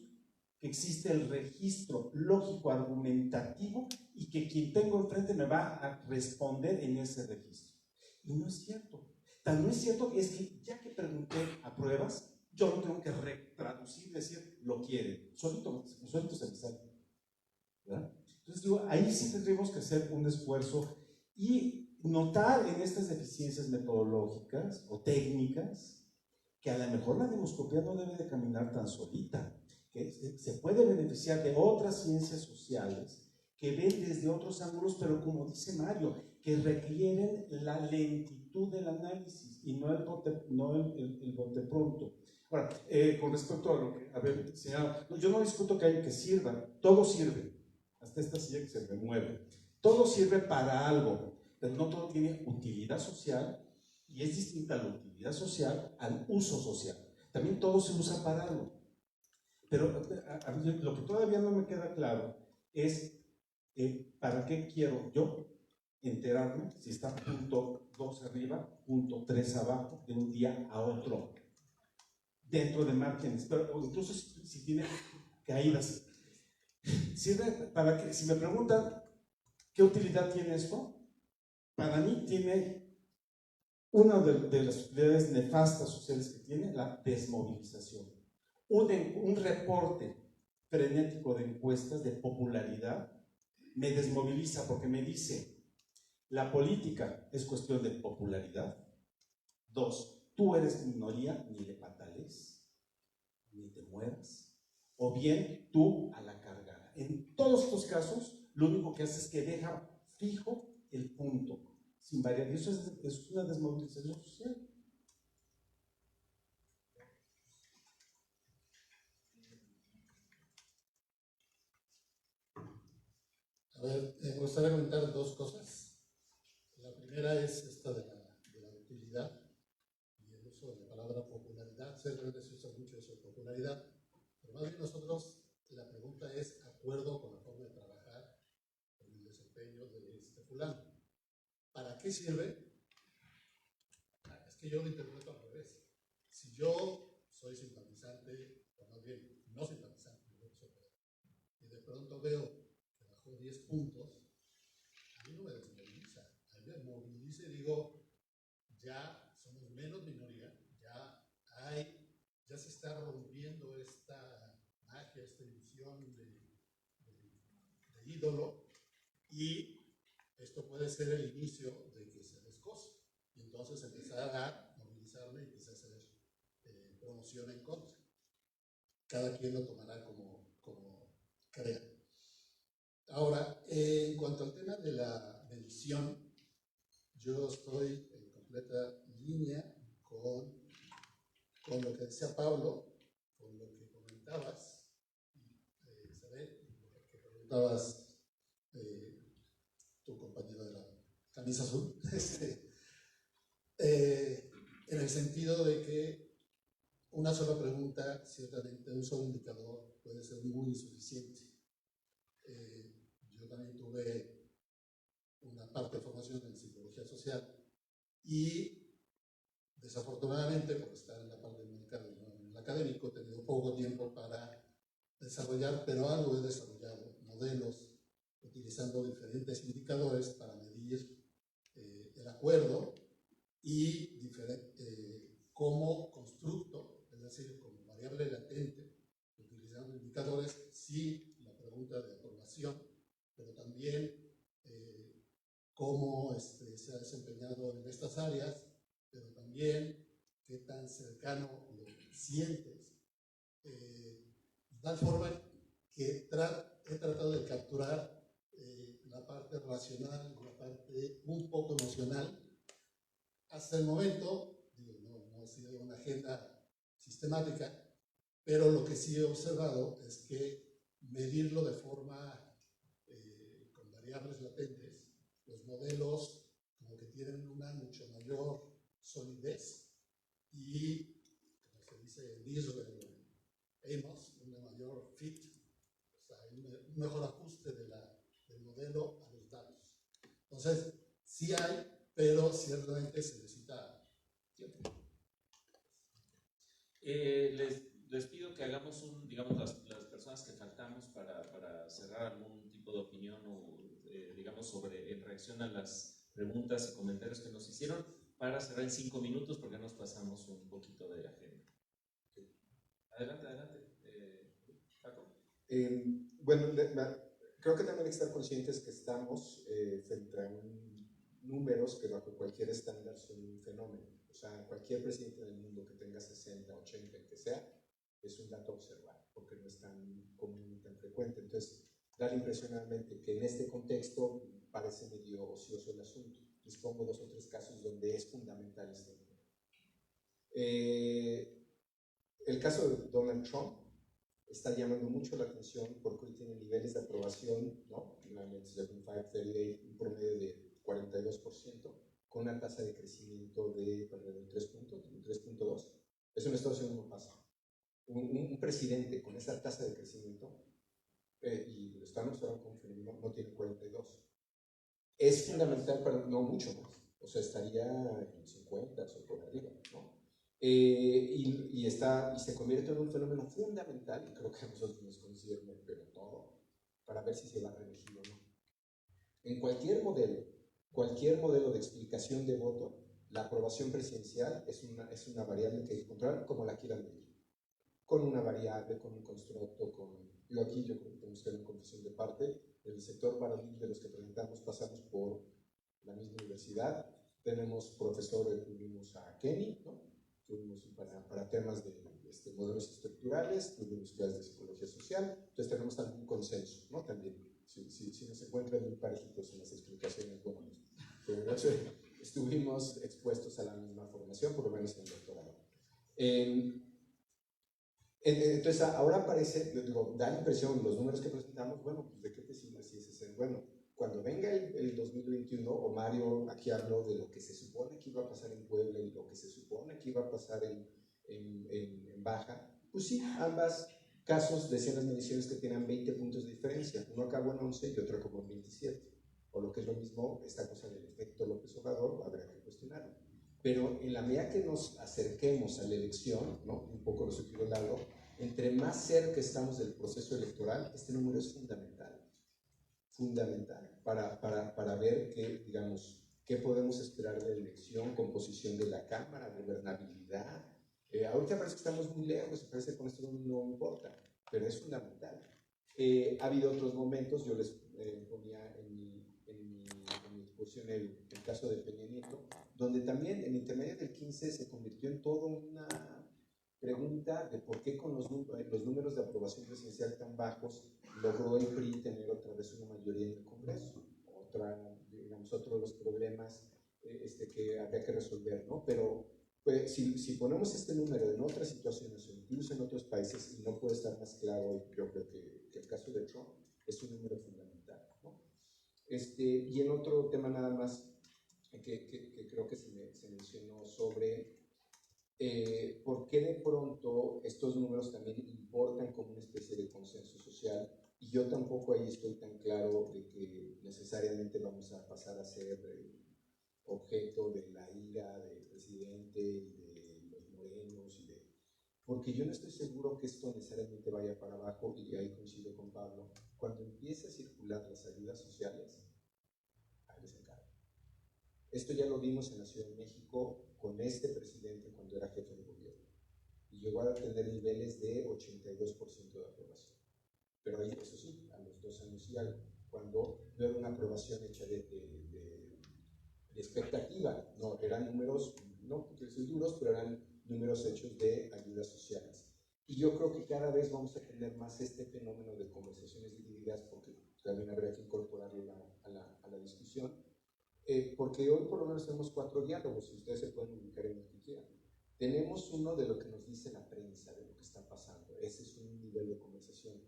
que existe el registro lógico argumentativo y que quien tengo enfrente me va a responder en ese registro. Y no es cierto. Tan no es cierto que es que ya que pregunté a pruebas, yo no tengo que retraducir y decir lo quiere. Solito se me sale. ¿Verdad? Entonces digo, ahí sí tendríamos que hacer un esfuerzo y notar en estas deficiencias metodológicas o técnicas que a lo mejor la demoscopia no debe de caminar tan solita, que se puede beneficiar de otras ciencias sociales que ven desde otros ángulos, pero como dice Mario, que requieren la lentitud del análisis y no el bote pronto. Ahora, con respecto a lo que había señalado, yo no discuto que sirva, todo sirve, hasta esta silla que se me mueve, todo sirve para algo, pero no todo tiene utilidad social y es distinta la utilidad social al uso social. También todo se usa para algo. Pero a mí lo que todavía no me queda claro es ¿para qué quiero yo enterarme si está punto 2 arriba, punto 3 abajo, de un día a otro, dentro de márgenes, pero incluso si tiene caídas? Sirve para que, si me preguntan ¿qué utilidad tiene esto? Para mí tiene una de las utilidades nefastas sociales que tiene, la desmovilización. Un reporte frenético de encuestas de popularidad me desmoviliza porque me dice, la política es cuestión de popularidad. 2, tú eres minoría, ni le patales, ni te muevas, o bien tú a la cargada. En todos estos casos, lo único que hace es que deja fijo el punto, sin variar. Y eso es una desmovilización social. A ver, me gustaría comentar dos cosas. La primera es esta de la utilidad y el uso de la palabra popularidad. Ciertamente se usa mucho eso de popularidad, pero más bien nosotros, la pregunta es acuerdo con la forma de trabajar, con el desempeño de este fulano. ¿Para qué sirve? Es que yo lo interpreto al revés. Si yo soy simpatizante, o más bien no simpatizante, y de pronto veo 10 puntos, a mí no me desmoviliza, a mí me moviliza y digo, ya somos menos minoría, ya se está rompiendo esta magia, esta ilusión de ídolo, y esto puede ser el inicio de que se descose, y entonces empezar a movilizarme y empezar a hacer promoción en contra. Cada quien lo tomará como crea. Ahora, en cuanto al tema de la medición, yo estoy en completa línea con lo que decía Pablo, con lo que comentabas, Isabel, lo que comentabas tu compañero de la camisa azul. En el sentido de que una sola pregunta, ciertamente un solo indicador puede ser muy insuficiente. Yo también tuve una parte de formación en psicología social y desafortunadamente, por estar en la parte del mercado, ¿no?, en el académico, he tenido poco tiempo para desarrollar, pero algo he desarrollado, modelos utilizando diferentes indicadores para medir el acuerdo y como constructo, es decir, como variable latente, utilizando indicadores, sí, la pregunta de aprobación, pero también cómo se ha desempeñado en estas áreas, pero también qué tan cercano lo sientes. De tal forma que he tratado de capturar la parte racional, la parte un poco emocional. Hasta el momento, digo, no ha sido una agenda sistemática, pero lo que sí he observado es que medirlo de forma con variables latentes, los modelos como que tienen una mucho mayor solidez y, como se dice en Israel, Amos, una mayor fit, o sea, un mejor ajuste del modelo a los datos. Entonces, sí hay, pero ciertamente se necesita tiempo. Les pido que hagamos digamos, las personas que faltamos para cerrar algún tipo de opinión o, digamos, en reacción a las preguntas y comentarios que nos hicieron, para cerrar en 5 minutos, porque nos pasamos un poquito de agenda. Okay. Adelante, Paco. Bueno, creo que también hay que estar conscientes que estamos frente a números que bajo cualquier estándar son un fenómeno. O sea, cualquier presidente del mundo que tenga 60, 80, el que sea, es un dato a observar, porque no es tan común y tan frecuente. Entonces, da la impresión realmente que en este contexto parece medio ocioso el asunto. Les pongo 2 o 3 casos donde es fundamental este número. El caso de Donald Trump está llamando mucho la atención porque hoy tiene niveles de aprobación, ¿no? Según 538, un promedio de 42%, con una tasa de crecimiento de 3.2. Eso en Estados Unidos no pasa. Un presidente con esa tasa de crecimiento, y lo están observando como fenómeno, no tiene 42. Es fundamental para, no mucho más, o sea, estaría en 50 o por arriba, ¿no? Y se convierte en un fenómeno fundamental, y creo que a nosotros nos concierne, pero todo, para ver si se va a reelegir o no. En cualquier modelo de explicación de voto, la aprobación presidencial es una variable que hay que controlar como la quieran medir. Con una variable, con un constructo, yo creo que tenemos que hacer una confesión de parte. El sector varonil de los que presentamos pasamos por la misma universidad. Tenemos profesores, tuvimos a Kenny, ¿no? Tuvimos para temas de modelos estructurales, tuvimos clases de psicología social, entonces tenemos también un consenso, ¿no? También, si nos encuentran muy parejitos en las explicaciones, bueno, pero estuvimos expuestos a la misma formación, por lo menos en el doctorado. Entonces, ahora parece, da la impresión, los números que presentamos, bueno, pues ¿de qué te sirve si es ese? Bueno, cuando venga el 2021, o Mario aquí habló de lo que se supone que iba a pasar en Puebla y lo que se supone que iba a pasar en Baja, pues sí, ambas casos decían las mediciones que tenían 20 puntos de diferencia, uno acabó en 11 y otro acabó en 27, o lo que es lo mismo, esta cosa del efecto López Obrador, habrá que cuestionarlo. Pero en la medida que nos acerquemos a la elección, ¿no? Un poco lo sugirió Lalo, entre más cerca estamos del proceso electoral, este número es fundamental para ver qué podemos esperar de la elección, composición de la Cámara, gobernabilidad. Ahorita parece que estamos muy lejos, parece que con esto no importa, pero es fundamental. Ha habido otros momentos, yo les ponía en mi exposición el caso de Peña Nieto, donde también en intermedio del 15 se convirtió en toda una pregunta de por qué con los números de aprobación presidencial tan bajos logró el PRI tener otra vez una mayoría en el Congreso. Otro de los problemas que habría que resolver, ¿no? Pero pues, si ponemos este número en otras situaciones o incluso en otros países, y no puede estar más claro, yo creo que el caso de Trump es un número fundamental, ¿no? Y en otro tema nada más que creo que se mencionó sobre ¿por qué de pronto estos números también importan como una especie de consenso social? Y yo tampoco ahí estoy tan claro de que necesariamente vamos a pasar a ser objeto de la ira del presidente y de los morenos, porque yo no estoy seguro que esto necesariamente vaya para abajo, y ahí coincido con Pablo. Cuando empiece a circular las ayudas sociales, ahí les encargo. Esto ya lo vimos en la Ciudad de México con este presidente cuando era jefe de gobierno, y llegó a tener niveles de 82% de aprobación. Pero ahí, eso sí, a los 2 años y algo, cuando no era una aprobación hecha de expectativa, no, eran números, no quiero decir duros, pero eran números hechos de ayudas sociales. Y yo creo que cada vez vamos a tener más este fenómeno de conversaciones divididas, porque también habría que incorporarlo a la discusión, porque hoy por lo menos tenemos 4 diálogos, y ustedes se pueden ubicar en el que quieran. Tenemos uno de lo que nos dice la prensa, de lo que está pasando, ese es un nivel de conversación.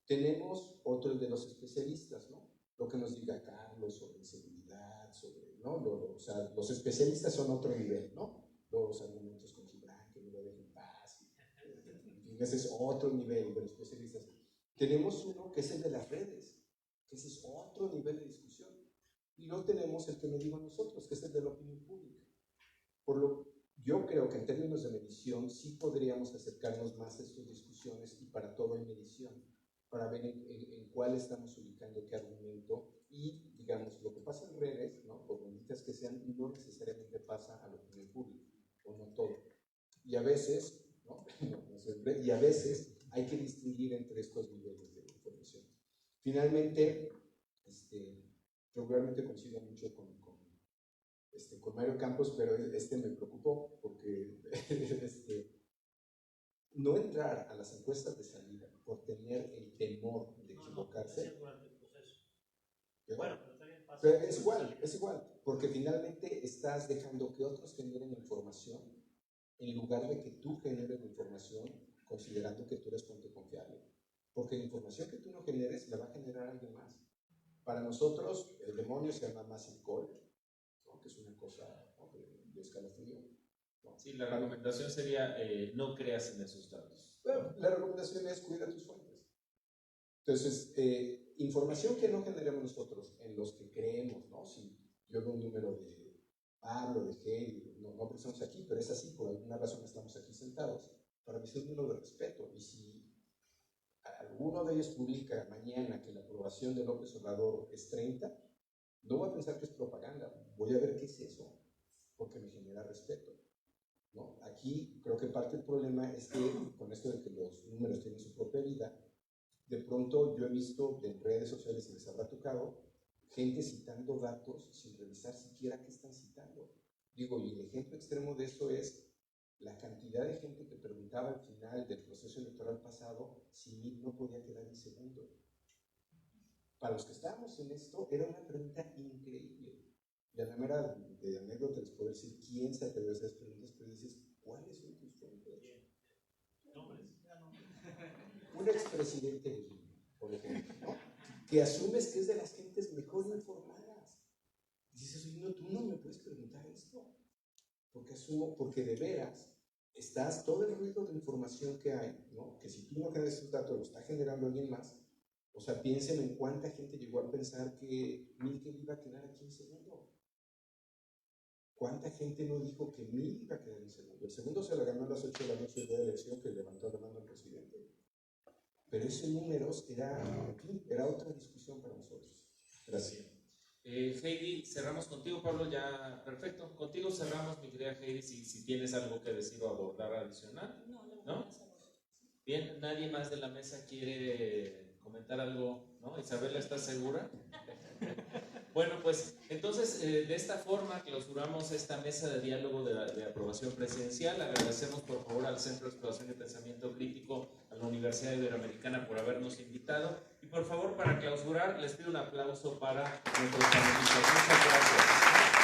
Tenemos otro de los especialistas, ¿no? Lo que nos diga Carlos sobre inseguridad, sobre, ¿no? O sea, los especialistas son otro nivel, ¿no? Los argumentos con Gibran, que no lo dejen en paz, en fin, ese es otro nivel de los especialistas. Tenemos uno que es el de las redes, que ese es otro nivel de discusión. Y luego tenemos el que me digo a nosotros, que es el de la opinión pública. Yo creo que en términos de medición sí podríamos acercarnos más a estas discusiones, y para todo hay medición, para ver en cuál estamos ubicando qué argumento, y digamos, lo que pasa en redes, ¿no? Por bonitas que sean, no necesariamente pasa a la opinión pública, o no todo. Y a veces, ¿no? No siempre, y a veces hay que distinguir entre estos niveles de información. Finalmente, regularmente coincido mucho con Mario Campos, pero me preocupó porque no entrar a las encuestas de salida por tener el temor de equivocarse. Bueno, pero es igual, porque finalmente estás dejando que otros generen información en lugar de que tú generes la información considerando que tú eres fuente confiable. Porque la información que tú no generes la va a generar alguien más. Para nosotros, el demonio se llama massive call, ¿no? Que es una cosa, ¿no? de escalofrío. ¿No? Sí, la recomendación sería no creas en esos datos. La recomendación es cuida tus fuentes. Entonces, información que no generemos nosotros, en los que creemos, ¿no? Si yo veo un número de Pablo, de Heidi, no porque estamos aquí, pero es así, por alguna razón estamos aquí sentados, para mí es un número de respeto. Y si alguno de ellos publica mañana que la aprobación de López Obrador es 30, no voy a pensar que es propaganda, voy a ver qué es eso, porque me genera respeto, ¿no? Aquí creo que parte del problema es que con esto de que los números tienen su propia vida, de pronto yo he visto en redes sociales, y les habrá tocado, gente citando datos sin revisar siquiera qué están citando. Digo, y el ejemplo extremo de eso es la cantidad de gente que preguntaba al final del proceso electoral pasado si Mitt no podía quedar en segundo. Para los que estábamos en esto, era una pregunta increíble. De la manera de anécdota les puedo decir quién se atrevió a hacer esas preguntas, pero dices, ¿cuáles son tus fuentes? Un expresidente de Lima, por ejemplo, ¿no? Que asumes que es de las gentes mejor informadas. Y dices, oye, no, tú no me puedes preguntar esto. Porque asumo, porque de veras estás, todo el ruido de información que hay, ¿no? Que si tú no generas estos datos, lo está generando alguien más. O sea, piensen en cuánta gente llegó a pensar que Milken iba a quedar aquí en segundo. ¿Cuánta gente no dijo que Milken iba a quedar en segundo? El segundo se la ganó a las 8 de la noche el día de la elección, que levantó la mano el presidente. Pero ese números era otra discusión para nosotros. Gracias. Heidi, cerramos contigo, Pablo, ya perfecto. Contigo cerramos, mi querida Heidi, si tienes algo que decir o abordar adicional. ¿No? Bien, ¿nadie más de la mesa quiere comentar algo? ¿No? Isabela, ¿estás segura? Bueno, pues entonces de esta forma clausuramos esta mesa de diálogo de aprobación presidencial. Agradecemos por favor al Centro de Exploración y Pensamiento Crítico, a la Universidad Iberoamericana por habernos invitado. Y por favor, para clausurar, les pido un aplauso para nuestros panelistas. Muchas gracias.